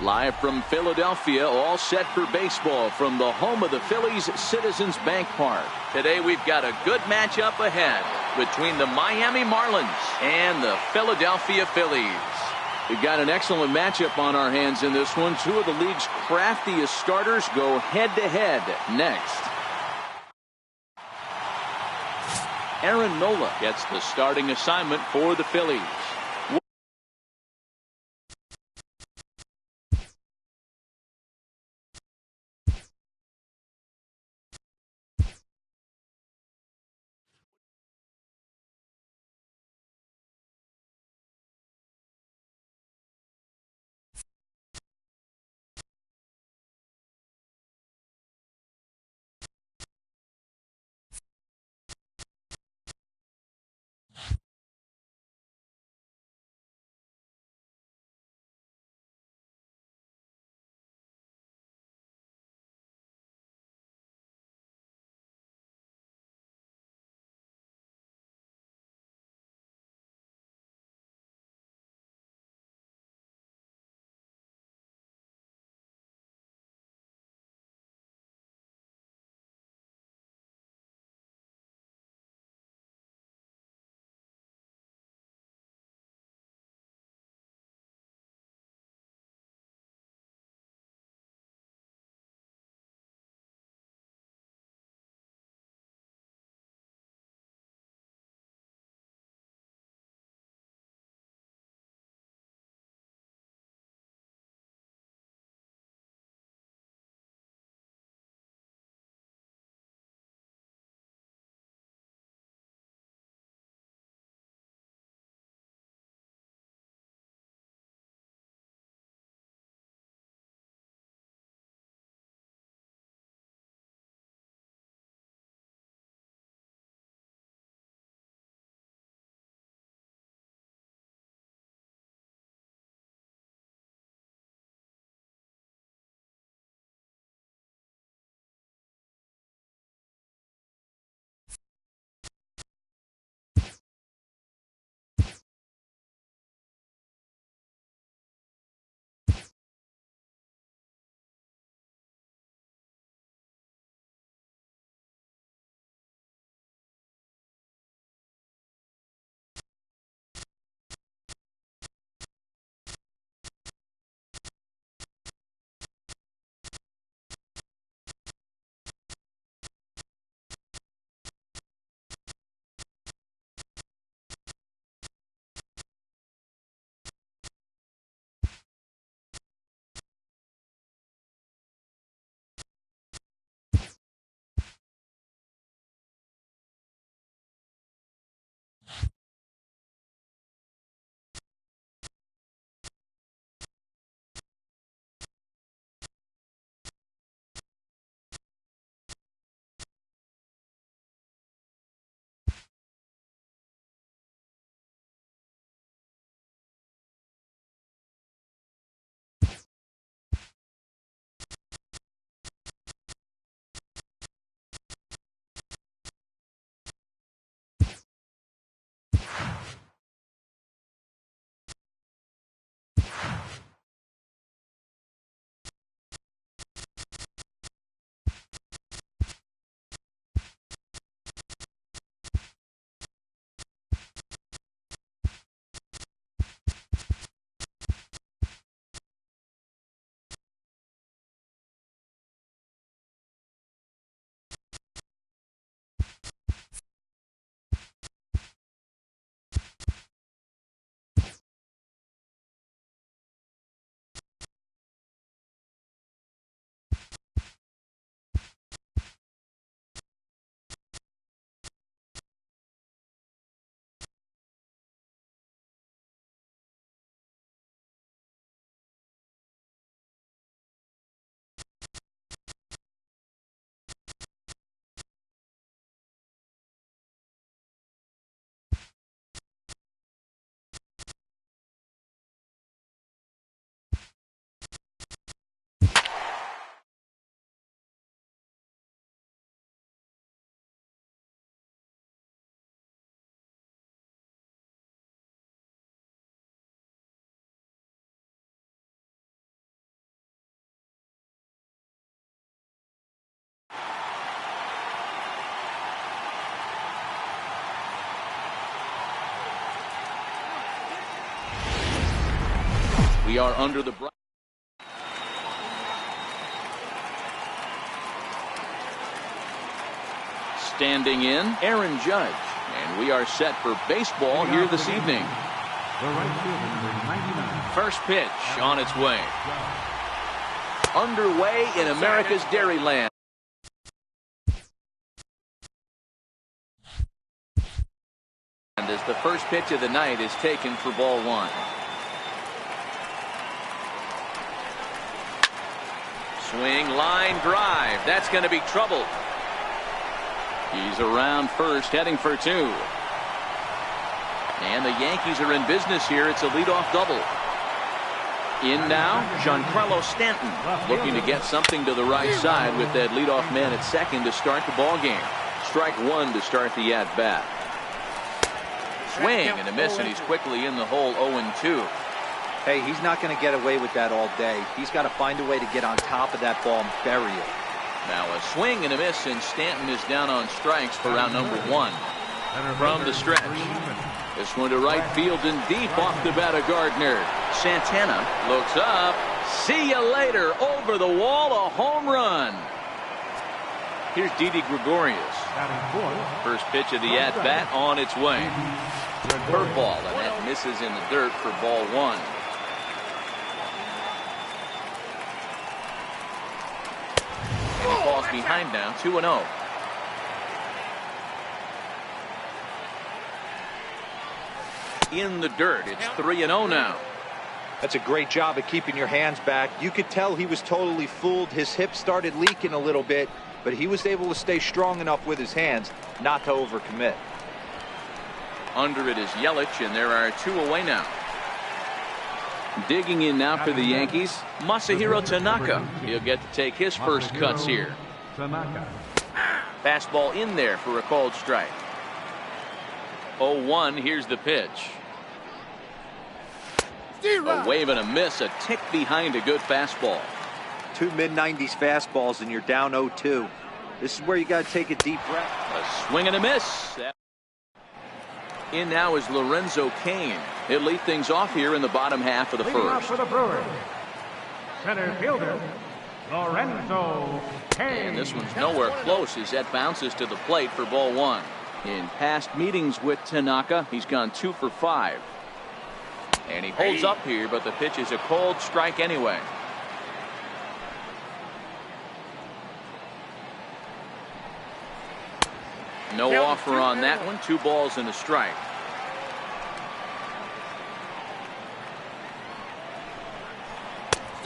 Live from Philadelphia, all set for baseball from the home of the Phillies, Citizens Bank Park. Today we've got a good matchup ahead between the Miami Marlins and the Philadelphia Phillies. We've got an excellent matchup on our hands in this one. Two of the league's craftiest starters go head-to-head next. Aaron Nola gets the starting assignment for the Phillies. We are under the standing in Aaron Judge, and we are set for baseball here this evening. First pitch on its way. Underway in America's Dairyland. And as the first pitch of the night is taken for ball one. Swing, line drive. That's going to be trouble. He's around first, heading for two. And the Yankees are in business here. It's a leadoff double. In now, Giancarlo Stanton looking to get something to the right side with that leadoff man at second to start the ball game. Strike one to start the at-bat. Swing and a miss, and he's quickly in the hole 0-2. Hey, he's not going to get away with that all day. He's got to find a way to get on top of that ball and bury it. Now a swing and a miss, and Stanton is down on strikes for round number one. From the stretch. This one to right field and deep off the bat of Gardner. Santana looks up. See you later. Over the wall, a home run. Here's Didi Gregorius. First pitch of the at-bat on its way. Curveball, and that misses in the dirt for ball one. And he falls behind now, 2-0. In the dirt, it's 3-0 now. That's a great job of keeping your hands back. You could tell he was totally fooled. His hip started leaking a little bit, but he was able to stay strong enough with his hands not to overcommit. Under it is Yelich, and there are two away now. Digging in now for the Yankees, Masahiro Tanaka. He'll get to take his first cuts here. Fastball in there for a called strike. 0-1, here's the pitch. A wave and a miss, a tick behind a good fastball. Two mid-90s fastballs and you're down 0-2. This is where you got to take a deep breath. A swing and a miss. In now is Lorenzo Cain. He'll lead things off here in the bottom half of the first. For the Brewers, center fielder Lorenzo Cain. And this one's nowhere close as that bounces to the plate for ball one. In past meetings with Tanaka, he's gone 2 for 5. And he holds up here, but the pitch is a cold strike anyway. No offer on that one. 2 balls and a strike.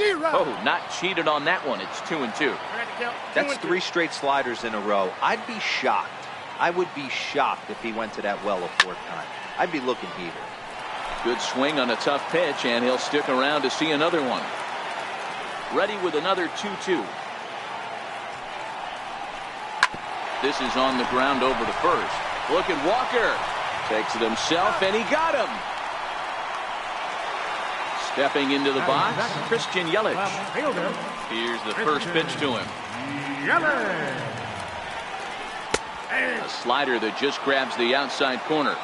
Oh, not cheated on that one. It's 2-2. That's 3 straight sliders in a row. I'd be shocked. I would be shocked if he went to that well a 4th time. I'd be looking heated. Good swing on a tough pitch, and he'll stick around to see another one. Ready with another 2-2. This is on the ground over to first. Look at Walker. Takes it himself, and he got him. Stepping into the box, Christian Yelich. Here's the first pitch to him. A slider that just grabs the outside corner.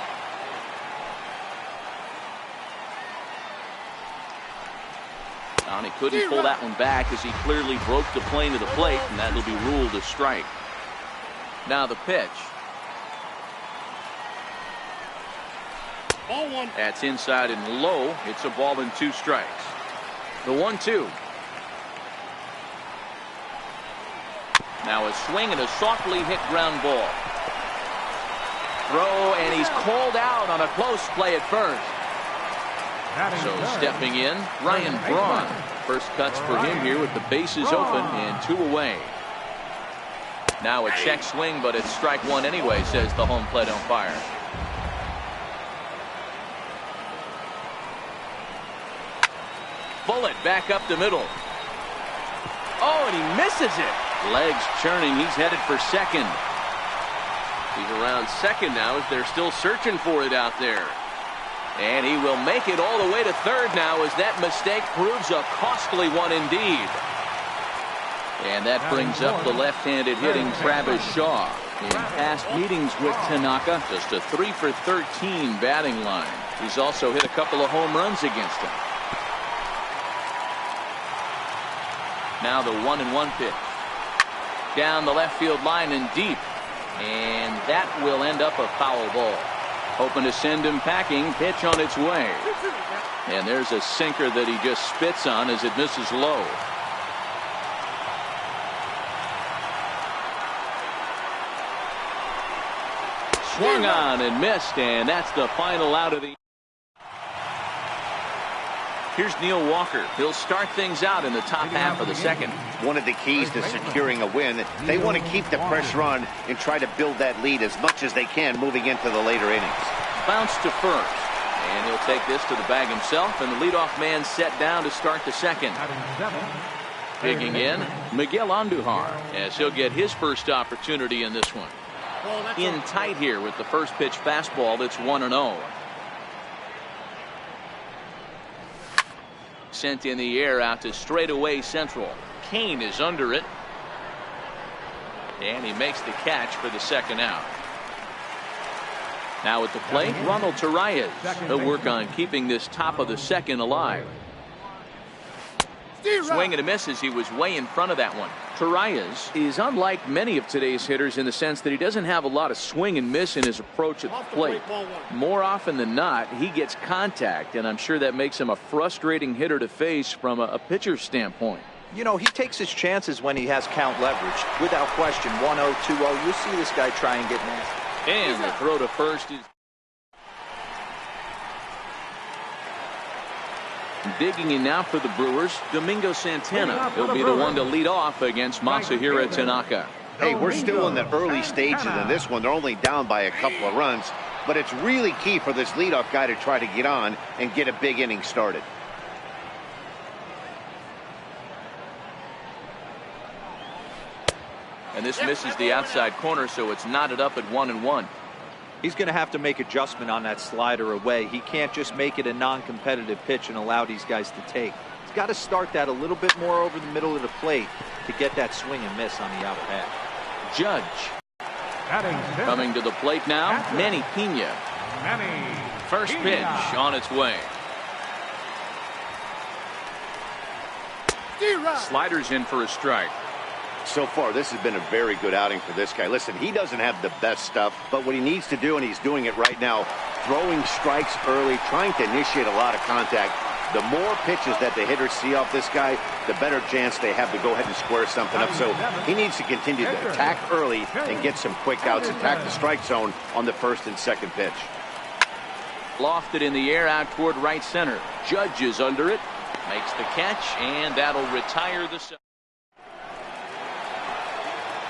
And he couldn't pull that one back as he clearly broke the plane of the plate, and that'll be ruled a strike. Now the pitch. Ball one. That's inside and low. It's a ball and 2 strikes. The 1-2. Now a swing and a softly hit ground ball. Throw, and he's called out on a close play at first. So stepping in, Ryan Braun. First cuts for him here with the bases open and 2 away. Now a check swing, but it's strike 1 anyway, says the home plate umpire. Bullet back up the middle. Oh, and he misses it. Legs churning. He's headed for second. He's around second now as they're still searching for it out there. And he will make it all the way to third now as that mistake proves a costly one indeed. And that brings up the left-handed hitting Travis Shaw. In past meetings with Tanaka, just a 3 for 13 batting line. He's also hit a couple of home runs against him. Now the 1-1 pitch. Down the left field line and deep. And that will end up a foul ball. Hoping to send him packing. Pitch on its way. And there's a sinker that he just spits on as it misses low. Swung on and missed, and that's the final out of the. Here's Neil Walker. He'll start things out in the top half of the second. One of the keys to securing a win, they want to keep the pressure on and try to build that lead as much as they can moving into the later innings. Bounce to first, and he'll take this to the bag himself, and the leadoff man set down to start the second. Digging in, Miguel Andujar, as he'll get his first opportunity in this one. In tight here with the first pitch fastball. It's 1-0. Sent in the air out to straightaway central. Kane is under it. And he makes the catch for the second out. Now at the plate, Ronald Torreyes. He'll work on keeping this top of the second alive. Swing and a miss as he was way in front of that one. Torreyes is unlike many of today's hitters in the sense that he doesn't have a lot of swing and miss in his approach at the plate. More often than not, he gets contact, and I'm sure that makes him a frustrating hitter to face from a pitcher's standpoint. You know, he takes his chances when he has count leverage. Without question, 1-0, 2-0, you see this guy try and get nasty. And the throw to first is. Digging in now for the Brewers, Domingo Santana. He'll be the one to lead off against Masahiro Tanaka. Hey, we're still in the early stages in this one. They're only down by a couple of runs, but it's really key for this leadoff guy to try to get on and get a big inning started. And this misses the outside corner, so it's knotted up at 1-1. He's going to have to make adjustment on that slider away. He can't just make it a non-competitive pitch and allow these guys to take. He's got to start that a little bit more over the middle of the plate to get that swing and miss on the outer half. Judge coming to the plate now. Manny Pena. First pitch on its way. Sliders in for a strike. So far, this has been a very good outing for this guy. Listen, he doesn't have the best stuff, but what he needs to do, and he's doing it right now, throwing strikes early, trying to initiate a lot of contact. The more pitches that the hitters see off this guy, the better chance they have to go ahead and square something up. So he needs to continue to attack early and get some quick outs, attack the strike zone on the first and second pitch. Lofted in the air out toward right center. Judge is under it, makes the catch, and that'll retire the set.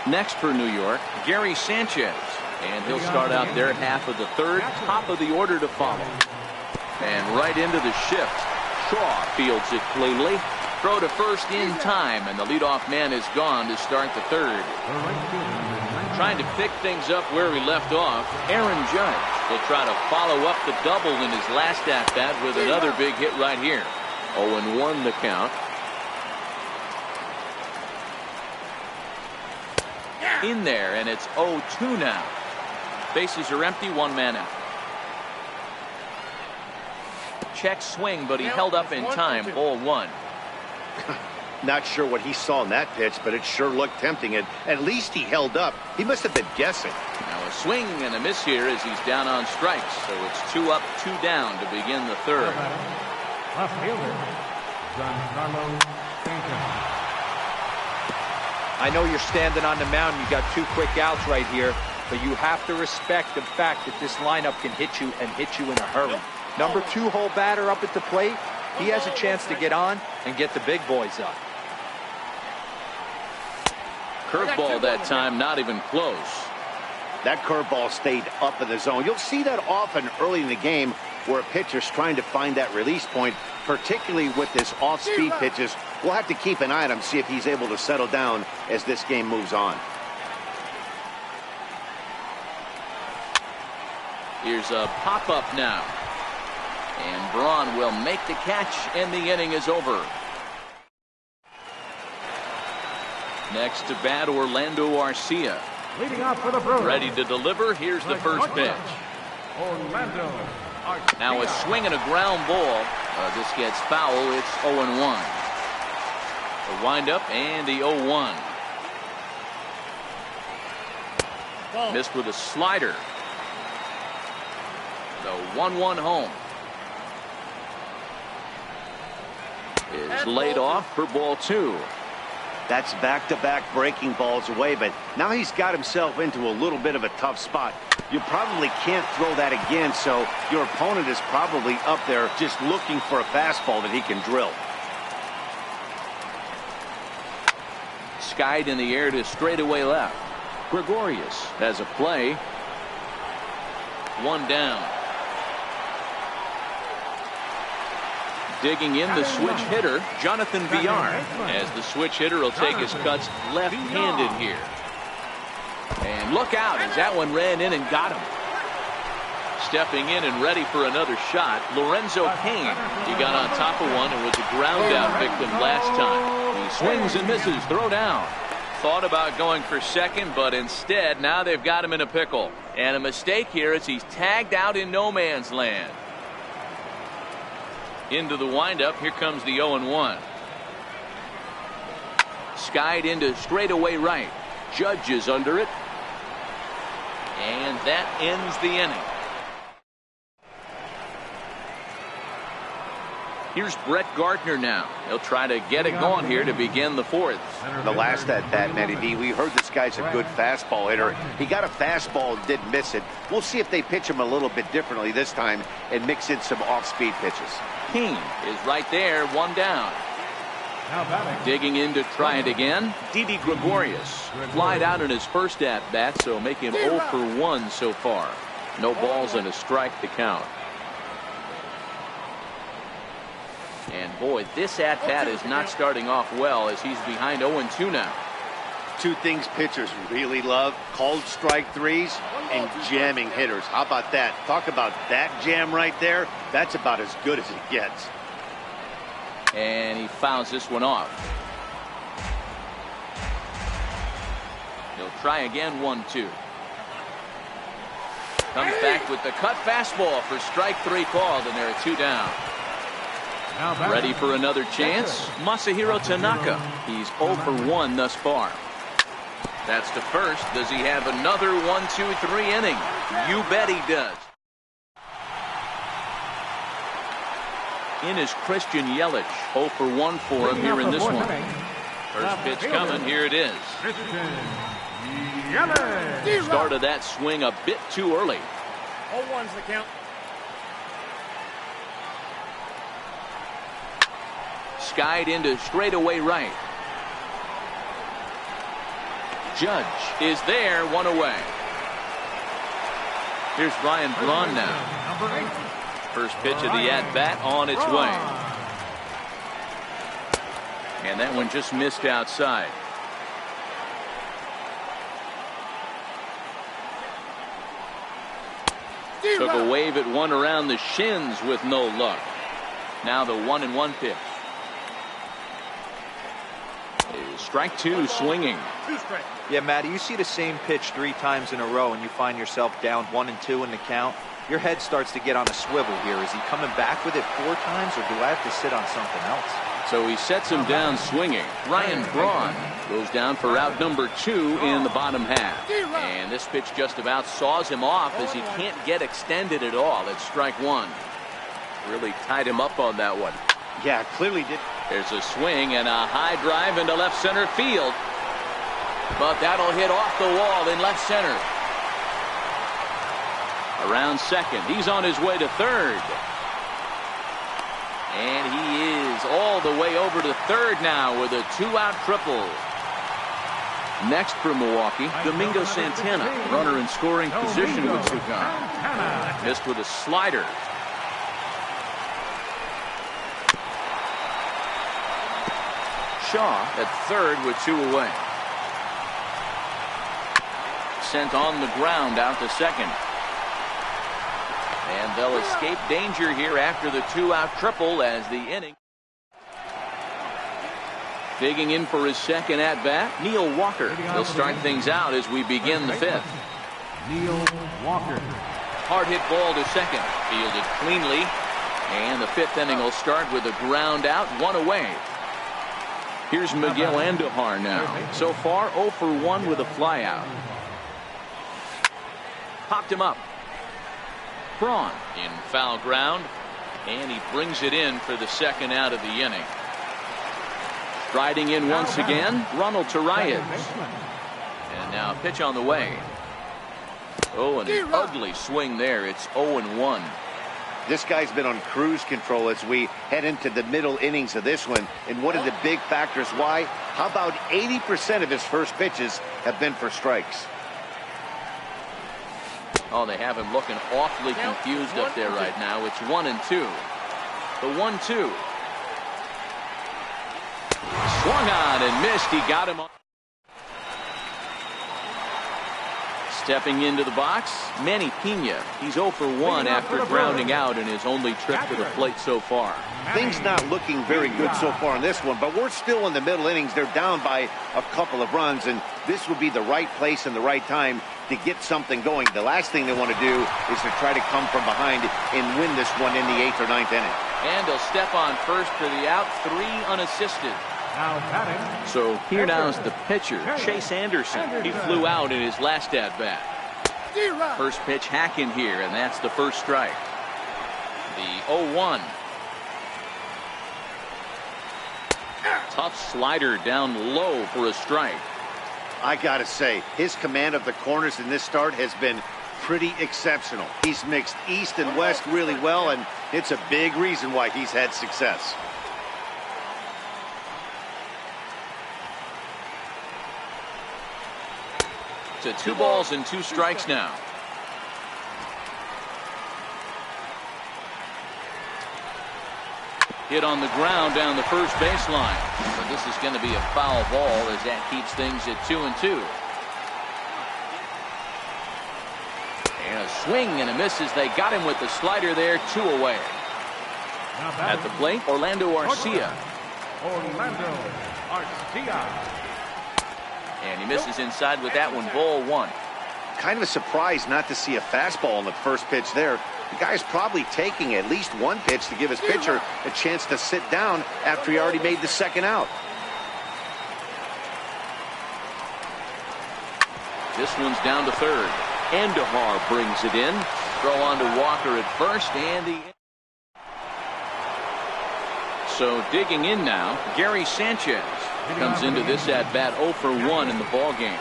Next for New York, Gary Sanchez, and he'll start out there half of the third, top of the order to follow. And right into the shift. Shaw fields it cleanly. Throw to first in time, and the leadoff man is gone to start the third. Trying to pick things up where he left off, Aaron Judge will try to follow up the double in his last at-bat with another big hit right here. 0-1 the count. In there, and it's 0-2 now. Bases are empty, one man out. Check swing, but he held up in time. Ball one. Not sure what he saw in that pitch, but it sure looked tempting. And at least he held up. He must have been guessing. Now a swing and a miss here as he's down on strikes. So it's 2 up, 2 down to begin the third. Left fielder, Giancarlo Stanton. I know you're standing on the mound. You got 2 quick outs right here, but you have to respect the fact that this lineup can hit you and hit you in a hurry. Number 2 hole batter up at the plate. He has a chance to get on and get the big boys up. Curveball that time, not even close. That curveball stayed up in the zone. You'll see that often early in the game where a pitcher's trying to find that release point, particularly with his off-speed pitches. We'll have to keep an eye on him, see if he's able to settle down as this game moves on. Here's a pop-up now. And Braun will make the catch, and the inning is over. Next to bat, Orlando Arcia. Leading off for the Brewers. Ready to deliver. Here's the first pitch. Orlando Arcia. Now a swing and a ground ball. This gets foul. It's 0-1. The windup and the 0-1. Missed with a slider. The 1-1 home. Is laid off for ball 2. That's back-to-back breaking balls away, but now he's got himself into a little bit of a tough spot. You probably can't throw that again, so your opponent is probably up there just looking for a fastball that he can drill. Skied in the air to straightaway left. Gregorius has a play. 1 down. Digging in the switch hitter, Jonathan Villar, as the switch hitter will take his cuts left-handed here. And look out as that one ran in and got him. Stepping in and ready for another shot, Lorenzo Cain. He got on top of one and was a ground out victim last time. He swings and misses, throw down. Thought about going for second, but instead now they've got him in a pickle. And a mistake here as he's tagged out in no man's land. Into the windup, here comes the 0-1. Skied into straightaway right. Judge is under it. And that ends the inning. Here's Brett Gardner now. He'll try to get it going here to begin the 4th. The last at bat, Matty D, we heard this guy's a good fastball hitter. He got a fastball and didn't miss it. We'll see if they pitch him a little bit differently this time and mix in some off-speed pitches. King is right there, 1 down. Digging in to try it again, Didi Gregorius. Flied out in his first at-bat, so making 0 for 1 so far. No balls and a strike to count. And boy, this at-bat is not starting off well as he's behind 0-2 now. 2 things pitchers really love: called strike threes and jamming hitters. How about that? Talk about that jam right there. That's about as good as it gets. And he fouls this one off. He'll try again, 1-2. Comes back with the cut fastball for strike 3 called, and there are 2 down. Ready for another chance, Masahiro Tanaka. He's 0 for 1 thus far. That's to first. Does he have another 1-2-3 inning? You bet he does. In is Christian Yelich. 0 for 1 for him here in this one. First pitch coming. Here it is. Started that swing a bit too early. 0-1's the count. Skied into straightaway right. Judge is there, 1 away. Here's Ryan Braun now. First pitch of the at-bat on its way. And that one just missed outside. Took a wave at one around the shins with no luck. Now the 1-1 pitch. Strike 2 swinging. Yeah, Matty, you see the same pitch 3 times in a row and you find yourself down 1-2 in the count. Your head starts to get on a swivel here. Is he coming back with it 4 times, or do I have to sit on something else? So he sets him down swinging. Ryan Braun goes down for out number 2 in the bottom half. And this pitch just about saws him off as he can't get extended at all. It's strike 1. Really tied him up on that one. Yeah, clearly did. There's a swing and a high drive into left center field. But that'll hit off the wall in left center. Around second. He's on his way to third. And he is all the way over to third now with a 2-out triple. Next for Milwaukee, Domingo Santana. Runner in scoring position with 2 gone. Missed with a slider. Shaw at third with 2 away. Sent on the ground out to second. And they'll escape danger here after the 2-out triple as the inning. Digging in for his second at-bat, Neil Walker. He'll start things out as we begin the 5th. Neil Walker. Hard hit ball to second. Fielded cleanly. And the 5th inning will start with a ground out, 1 away. Here's Miguel Andujar now. So far, 0 for 1 with a flyout. Popped him up. Braun in foul ground. And he brings it in for the second out of the inning. Striding in once again, Ronald Torreyes. And now pitch on the way. Oh, and an ugly swing there. It's 0-1. This guy's been on cruise control as we head into the middle innings of this one. And one of the big factors why, how about 80% of his first pitches have been for strikes? Oh, they have him looking awfully confused up there right now. It's 1-2. The 1-2. Swung on and missed. He got him on. Stepping into the box, Manny Pena. He's 0 for 1 after grounding out in his only trip to the plate so far. Things not looking very good so far in this one, but we're still in the middle innings. They're down by a couple of runs, and this would be the right place and the right time to get something going. The last thing they want to do is to try to come from behind and win this one in the 8th or 9th inning. And he'll step on first for the out, 3 unassisted. So here now is the pitcher, Chase Anderson. He flew out in his last at-bat. First pitch hacking here, and that's the first strike. The 0-1. Tough slider down low for a strike. I gotta say, his command of the corners in this start has been pretty exceptional. He's mixed east and west really well, and it's a big reason why he's had success. To 2 balls and 2 strikes now. Hit on the ground down the first baseline. But this is going to be a foul ball as that keeps things at 2-2. And a swing and a miss as they got him with the slider there. 2 away. At the plate, Orlando Arcia. And he misses inside with that one. Ball 1. Kind of a surprise not to see a fastball on the first pitch there. The guy's probably taking at least one pitch to give his pitcher a chance to sit down after he already made the second out. This one's down to third. Andujar brings it in. Throw on to Walker at first, and the... So digging in now, Gary Sanchez comes into this at-bat 0 for 1 in the ballgame.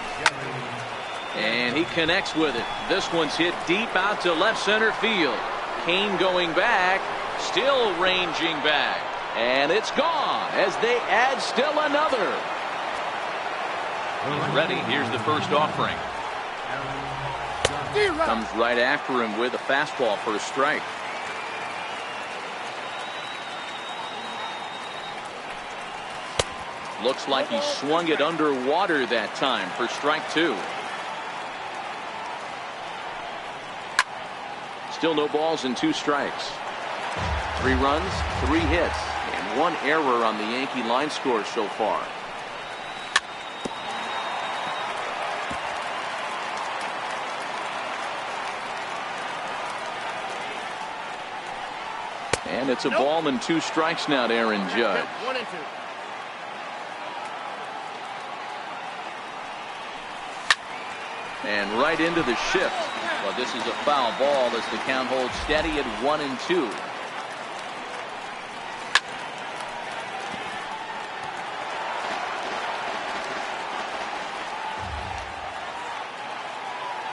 And he connects with it. This one's hit deep out to left center field. Kane going back, still ranging back. And it's gone as they add still another. He's ready. Here's the first offering. Comes right after him with a fastball for a strike. Looks like he swung it underwater that time for strike 2. Still no balls and 2 strikes. 3 runs, 3 hits, and 1 error on the Yankee line score so far. And it's a ball and 2 strikes now to Aaron Judge. 1-2. And right into the shift. Well, this is a foul ball as the count holds steady at 1-2.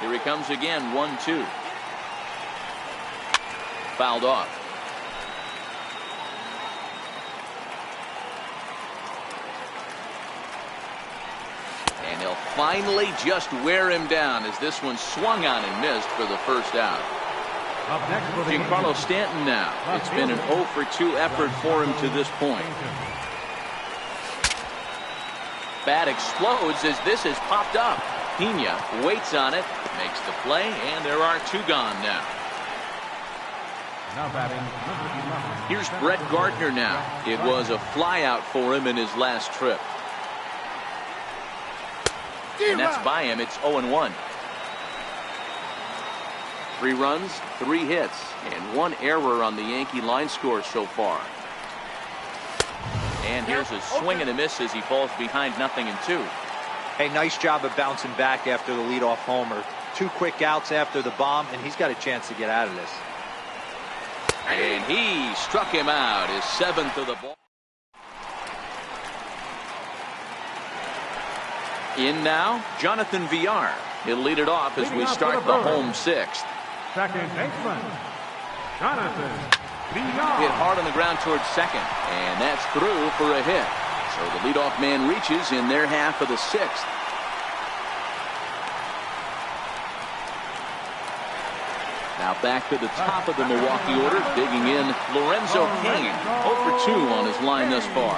Here he comes again, 1-2. Fouled off. And he'll finally just wear him down as this one swung on and missed for the first out. Giancarlo Stanton now. It's been an 0 for 2 effort for him to this point. Bat explodes as this has popped up. Pena waits on it, makes the play, and there are 2 gone now. Here's Brett Gardner now. It was a flyout for him in his last trip. And that's by him. It's 0-1. 3 runs, 3 hits, and 1 error on the Yankee line score so far. And here's a swing and a miss as he falls behind 0-2. Hey, nice job of bouncing back after the leadoff homer. 2 quick outs after the bomb, and he's got a chance to get out of this. And he struck him out, his 7th of the ball. In now, Jonathan Villar. He'll lead it off as we start the home 6th. Second baseman, Jonathan Villar. Hit hard on the ground towards second, and that's through for a hit. So the leadoff man reaches in their half of the 6th. Now back to the top of the Milwaukee order, digging in Lorenzo Cain, 0 for 2 on his line thus far.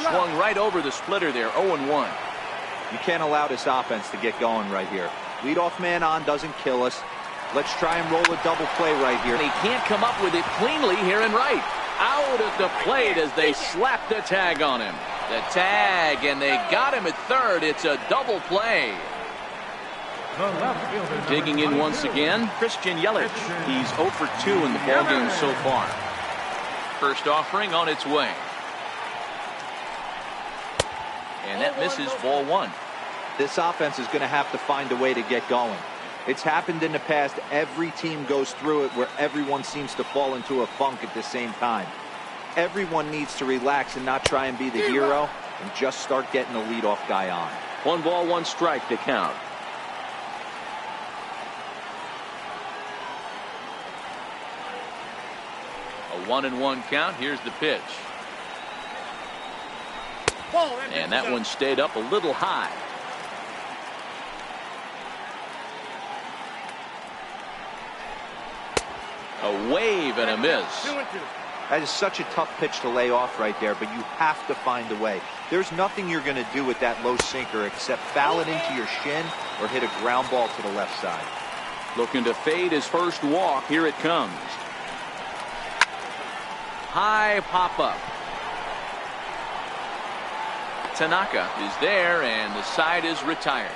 Swung right over the splitter there, 0-1. You can't allow this offense to get going right here. Leadoff man on doesn't kill us. Let's try and roll a double play right here. And he can't come up with it cleanly here and right. Out at the plate as they slap the tag on him. The tag, and they got him at third. It's a double play. Digging in once again, Christian Yelich. He's 0 for 2 in the ballgame so far. First offering on its way. And that misses, ball 1. This offense is going to have to find a way to get going. It's happened in the past. Every team goes through it where everyone seems to fall into a funk at the same time. Everyone needs to relax and not try and be the hero and just start getting the leadoff guy on. 1 ball, 1 strike to count. A 1-1 count. Here's the pitch. And that one stayed up a little high. A wave and a miss. 2-2. That is such a tough pitch to lay off right there, but you have to find a way. There's nothing you're going to do with that low sinker except foul it into your shin or hit a ground ball to the left side. Looking to fade his first walk. Here it comes. High pop up. Tanaka is there, and the side is retired.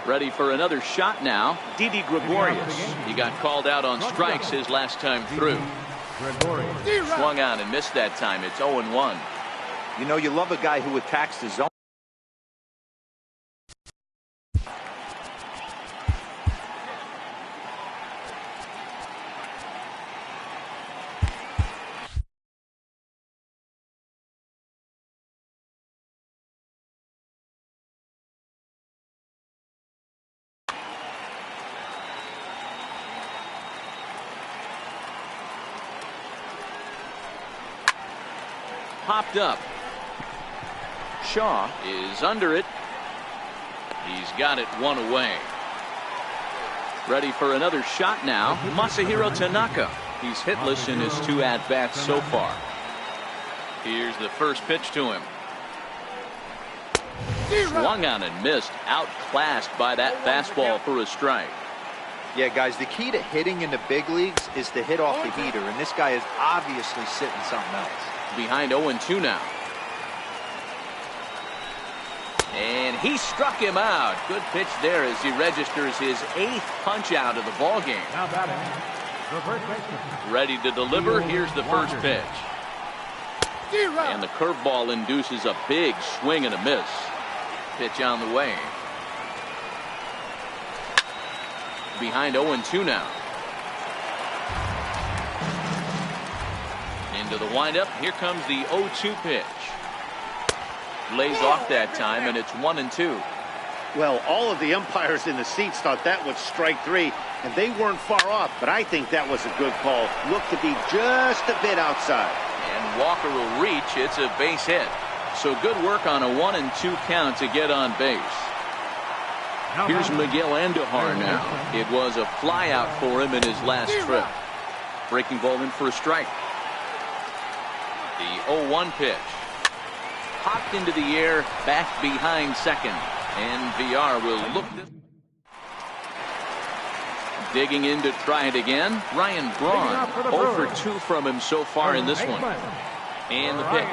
Ready for another shot now. Didi Gregorius. He got called out on strikes his last time through. Swung out and missed that time. It's 0-1. You know, you love a guy who attacks the zone. Popped up. Shaw is under it. He's got it 1 away. Ready for another shot now. Masahiro Tanaka. He's hitless in his 2 at-bats so far. Here's the first pitch to him. Swung on and missed. Outclassed by that fastball for a strike. Yeah, guys, the key to hitting in the big leagues is to hit off the heater, and this guy is obviously sitting something else. Behind 0-2 now. And he struck him out. Good pitch there as he registers his 8th punch out of the ball game. Now batting, the first baseman. Ready to deliver. Here's the first pitch. And the curveball induces a big swing and a miss. Pitch on the way. Behind 0-2 now. Into the windup. Here comes the 0-2 pitch. Lays off that time, and it's 1-2. Well, all of the umpires in the seats thought that was strike 3, and they weren't far off, but I think that was a good call. Looked to be just a bit outside. And Walker will reach. It's a base hit. So good work on a 1-2 count to get on base. Here's Miguel Andujar now. It was a fly out for him in his last trip. Breaking ball in for a strike. The 0-1 pitch. Popped into the air, back behind second. And Villar will look. Digging in to try it again. Ryan Braun. 0 for 2 from him so far in this one. And the pitch.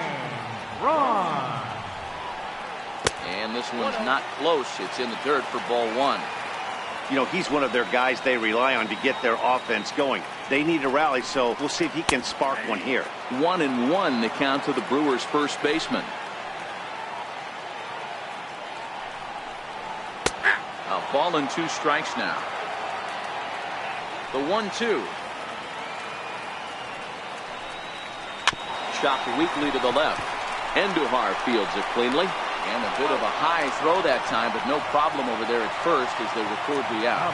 And this one's not close. It's in the dirt for ball 1. You know, he's one of their guys they rely on to get their offense going. They need a rally, so we'll see if he can spark one here. 1-1 the count to the Brewers' first baseman. A ball and 2 strikes now. The 1-2. Chopped weakly to the left. Andujar fields it cleanly. And a bit of a high throw that time, but no problem over there at first as they record the out.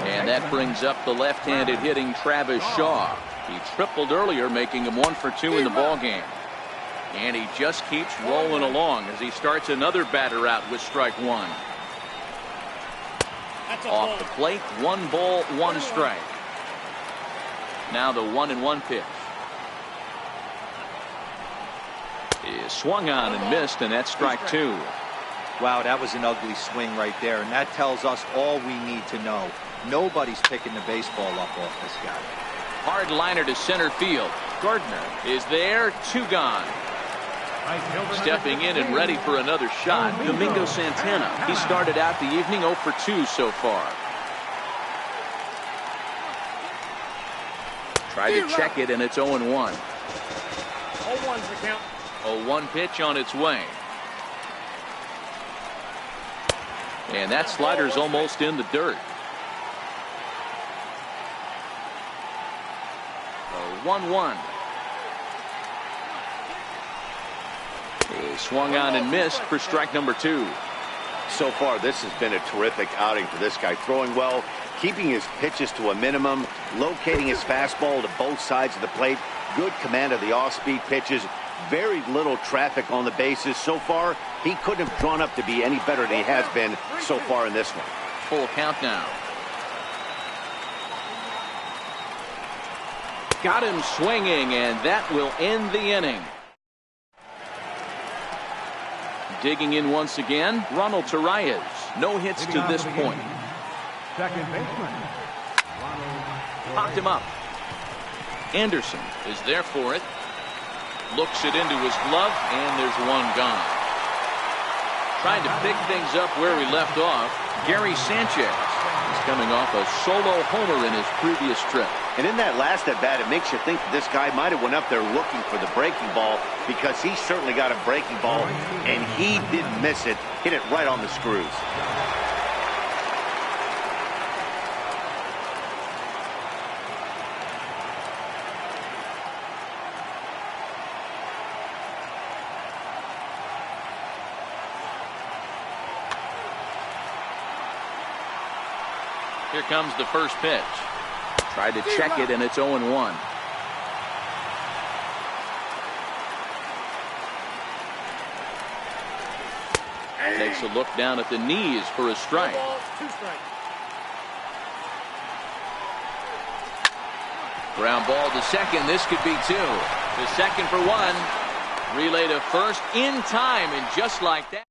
And that brings up the left-handed hitting Travis Shaw. He tripled earlier, making him 1 for 2 in the ballgame. And he just keeps rolling along as he starts another batter out with strike 1. Off the plate, 1 ball, 1 strike. Now the 1-1 pitch. Is swung on and missed, and that's strike 2. Wow, that was an ugly swing right there, and that tells us all we need to know. Nobody's picking the baseball up off this guy. Hard liner to center field. Gardner is there, 2 gone. Stepping in and ready for another shot, Domingo Santana. He started out the evening 0 for 2 so far. Tried to check it, and it's 0-1. 0-1's the count. 0-1 pitch on its way. And that slider's almost in the dirt. 1-1. He swung on and missed for strike number 2. So far, this has been a terrific outing for this guy. Throwing well, keeping his pitches to a minimum, locating his fastball to both sides of the plate. Good command of the off-speed pitches. Very little traffic on the bases. So far, he couldn't have drawn up to be any better than he has been so far in this one. Full count now. Got him swinging, and that will end the inning. Digging in once again, Ronald Torreyes. No hits to this point. Second baseman. Popped him up. Anderson is there for it. Looks it into his glove, and there's 1 gone. Trying to pick things up where he left off, Gary Sanchez is coming off a solo homer in his previous trip. And in that last at-bat, it makes you think that this guy might have went up there looking for the breaking ball, because he certainly got a breaking ball, and he didn't miss it. Hit it right on the screws. Here comes the first pitch. Tried to check it, and it's 0-1. Takes a look down at the knees for a strike. 2 strikes. Ground ball to second. This could be 2. To second for 1. Relay to first in time, and just like that.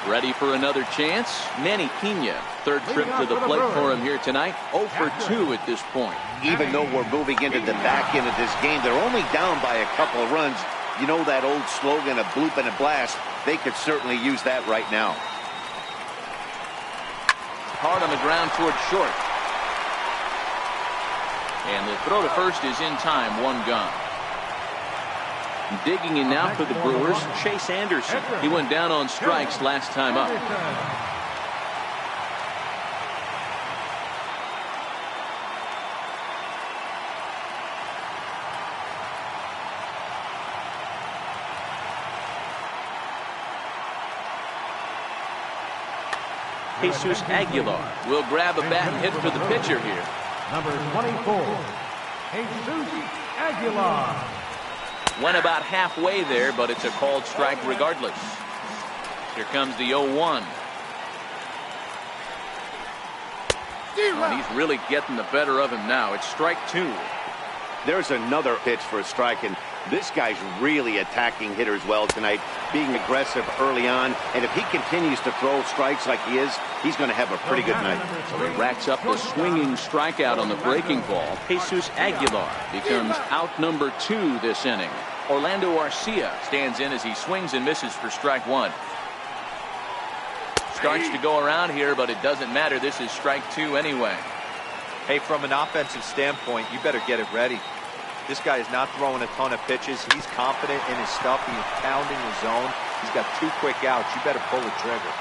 Ready for another chance? Manny Pena, third trip to the plate for him here tonight. 0 for 2 at this point. Even though we're moving into the back end of this game, they're only down by a couple of runs. You know that old slogan, a bloop and a blast. They could certainly use that right now. Hard on the ground towards short. And the throw to first is in time, 1 gone. Digging in now for the Brewers, Chase Anderson. He went down on strikes last time up. Jesus Aguilar will grab a bat and hit for the pitcher here. Number 24, Jesus Aguilar. Went about halfway there, but it's a called strike regardless. Here comes the 0-1. And he's really getting the better of him now. It's strike 2. There's another pitch for a strike, and this guy's really attacking hitters well tonight, being aggressive early on. And if he continues to throw strikes like he is, he's going to have a pretty good night. So he racks up the swinging strikeout on the breaking ball. Jesus Aguilar becomes out number 2 this inning. Orlando Arcia stands in as he swings and misses for strike 1. Starts to go around here, but it doesn't matter. This is strike 2 anyway. Hey, from an offensive standpoint, you better get it ready. This guy is not throwing a ton of pitches. He's confident in his stuff. He is pounding his zone. He's got 2 quick outs. You better pull the trigger.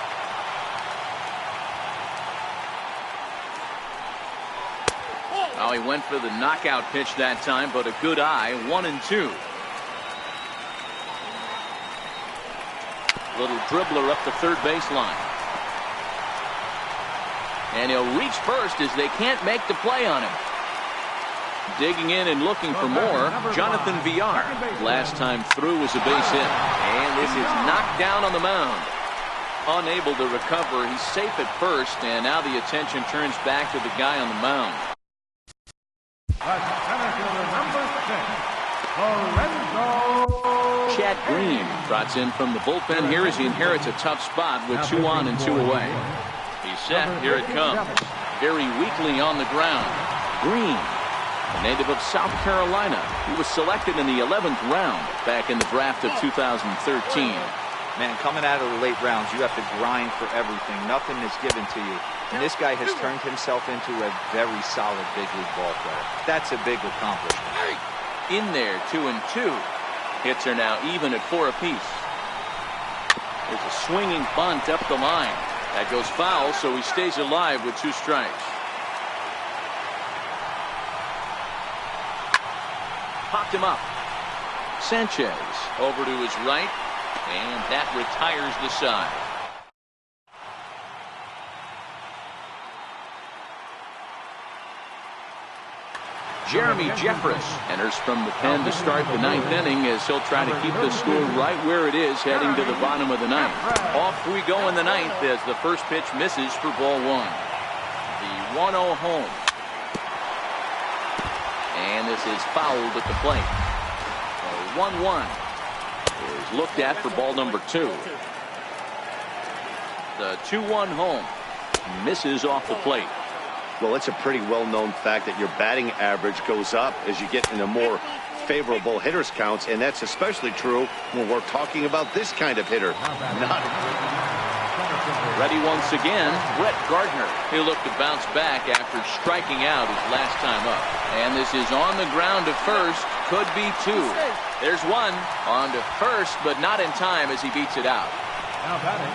Oh, he went for the knockout pitch that time, but a good eye. 1-2. Little dribbler up the third baseline. And he'll reach first as they can't make the play on him. Digging in and looking for more, Jonathan Villar. Last time through was a base hit. And this is knocked down on the mound. Unable to recover. He's safe at first, and now the attention turns back to the guy on the mound. Chad Green trots in from the bullpen here as he inherits a tough spot with 2 on and 2 away. He's set. Here it comes. Very weakly on the ground. Green, a native of South Carolina. He was selected in the 11th round back in the draft of 2013. Man, coming out of the late rounds, you have to grind for everything. Nothing is given to you. And this guy has turned himself into a very solid big league ball player. That's a big accomplishment. In there, 2-2. Hits are now even at 4 apiece. There's a swinging bunt up the line. That goes foul, so he stays alive with 2 strikes. Popped him up. Sanchez over to his right, and that retires the side. Jeremy Jeffress enters from the pen to start the 9th inning as he'll try to keep the score right where it is heading to the bottom of the 9th. Off we go in the 9th as the first pitch misses for ball 1. The 1-0 home. And this is fouled at the plate. The 1-1 is looked at for ball number 2. The 2-1 home misses off the plate. Well, it's a pretty well-known fact that your batting average goes up as you get into more favorable hitters counts, and that's especially true when we're talking about this kind of hitter. Ready once again, Brett Gardner. He'll look to bounce back after striking out his last time up. And this is on the ground to first. Could be 2. There's 1 on to first, but not in time as he beats it out. Now batting.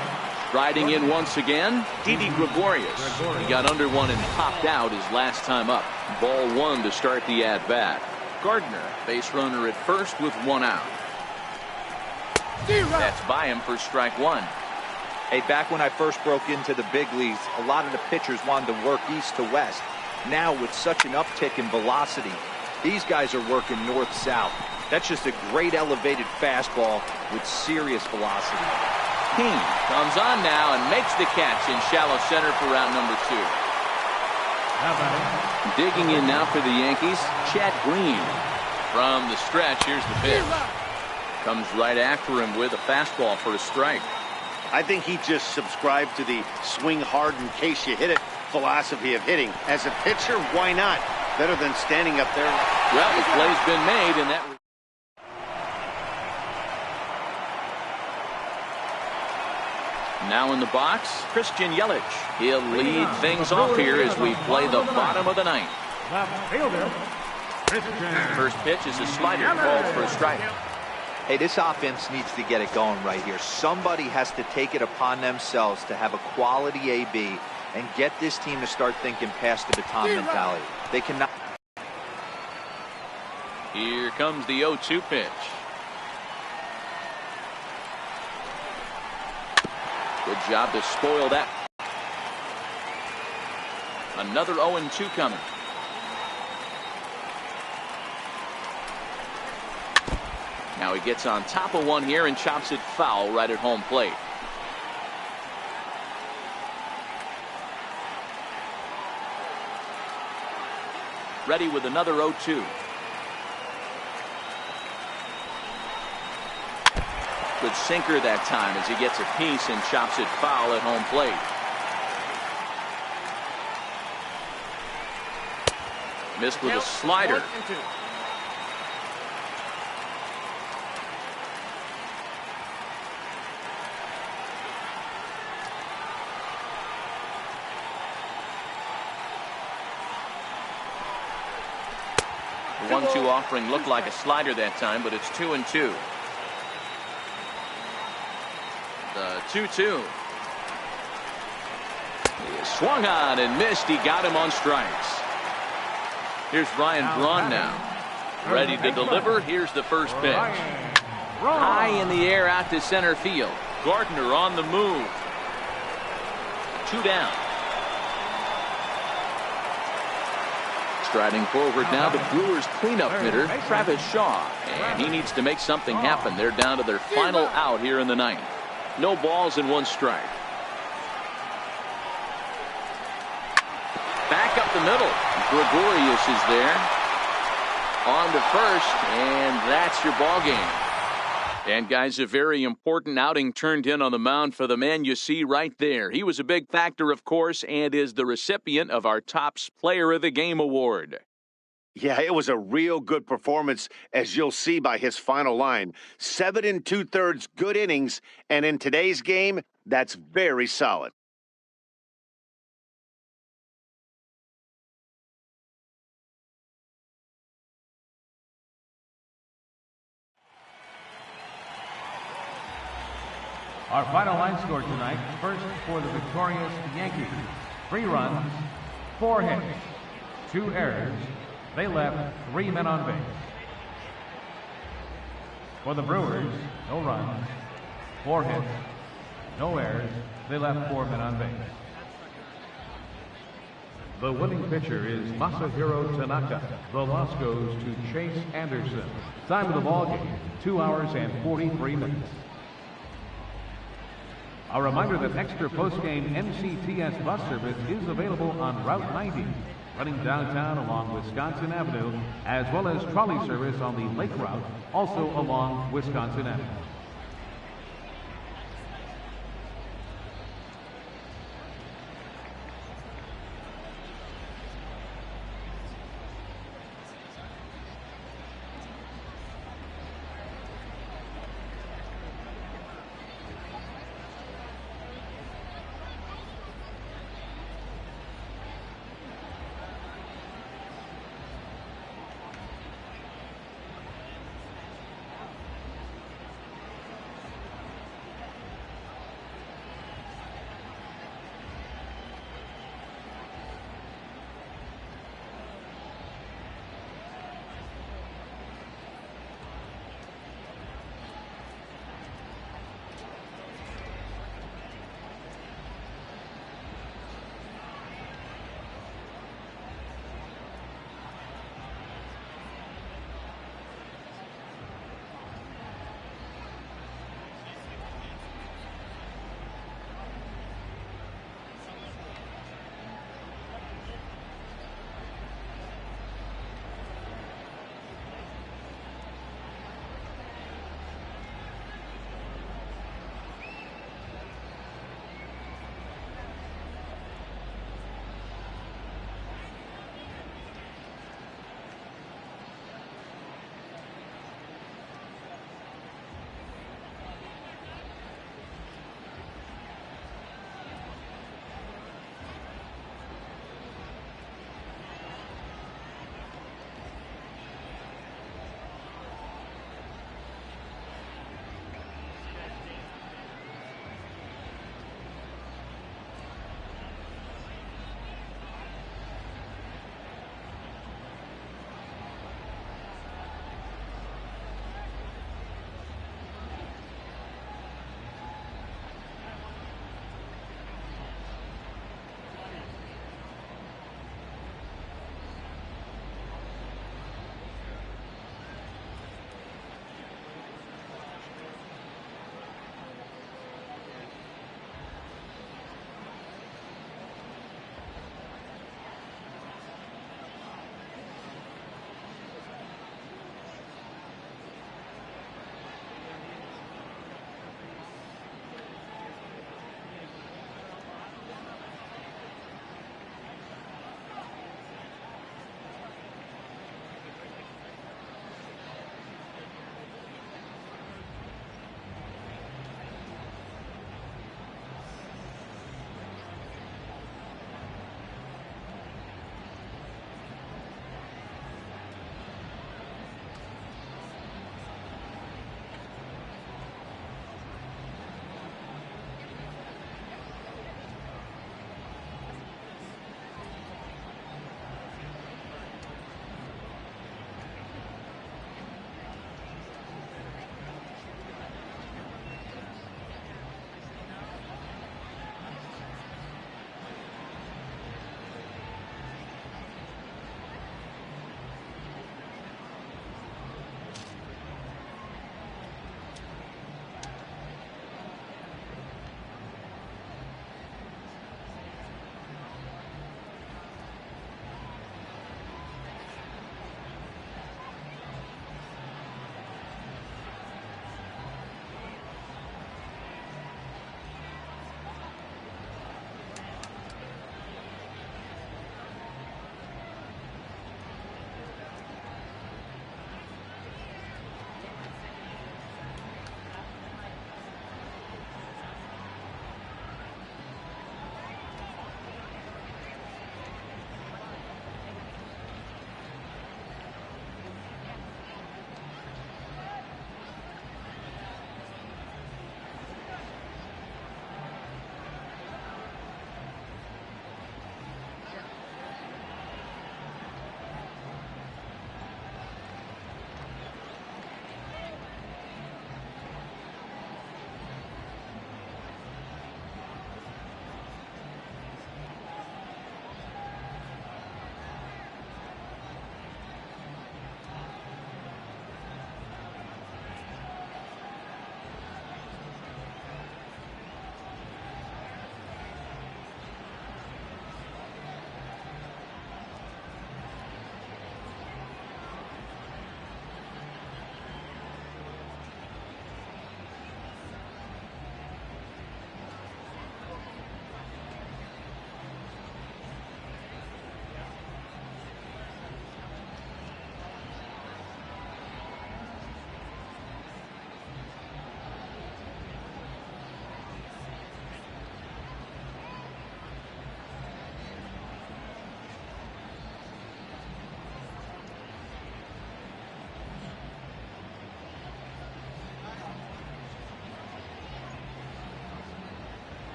Riding in once again, Didi Gregorius. He got under 1 and popped out his last time up. Ball 1 to start the at-bat. Gardner, base runner at first with 1 out. That's by him for strike 1. Hey, back when I first broke into the big leagues, a lot of the pitchers wanted to work east to west. Now, with such an uptick in velocity, these guys are working north-south. That's just a great elevated fastball with serious velocity. King comes on now and makes the catch in shallow center for round number 2. Digging in now for the Yankees, Chad Green. From the stretch, here's the pitch. Comes right after him with a fastball for a strike. I think he just subscribed to the swing hard in case you hit it philosophy of hitting. As a pitcher, why not? Better than standing up there. Well, the play's been made, and that... Now in the box, Christian Yelich. He'll lead things off here as we play the bottom of the 9th. First pitch is a slider called for a strike. Hey, this offense needs to get it going right here. Somebody has to take it upon themselves to have a quality AB and get this team to start thinking past the baton mentality. They cannot. Here comes the 0-2 pitch. Good job to spoil that. Another 0-2 coming. Now he gets on top of one here and chops it foul right at home plate. Ready with another 0-2. Good sinker that time as he gets a piece and chops it foul at home plate. Missed with a slider. 1-2 offering looked like a slider that time, but it's 2-2. The 2-2. He swung on and missed. He got him on strikes. Here's Ryan Braun now. Ready to deliver. Here's the first pitch. High in the air out to center field. Gardner on the move. 2 down. Striding forward now, the Brewers cleanup hitter, Travis Shaw. And he needs to make something happen. They're down to their final out here in the ninth. No balls and 1 strike. Back up the middle. Gregorius is there. On to first, and that's your ball game. And guys, a very important outing turned in on the mound for the man you see right there. He was a big factor, of course, and is the recipient of our Topps Player of the Game award. Yeah, it was a real good performance, as you'll see by his final line. 7 2/3 good innings, and in today's game, that's very solid. Our final line score tonight, first for the victorious Yankees. 3 runs, 4 hits, 2 errors. They left 3 men on base. For the Brewers, no runs, 4 hits, no errors. They left 4 men on base. The winning pitcher is Masahiro Tanaka. The loss goes to Chase Anderson. Time of the ball game, 2 hours and 43 minutes. A reminder that extra post-game MCTS bus service is available on Route 90, running downtown along Wisconsin Avenue, as well as trolley service on the Lake Route, also along Wisconsin Avenue.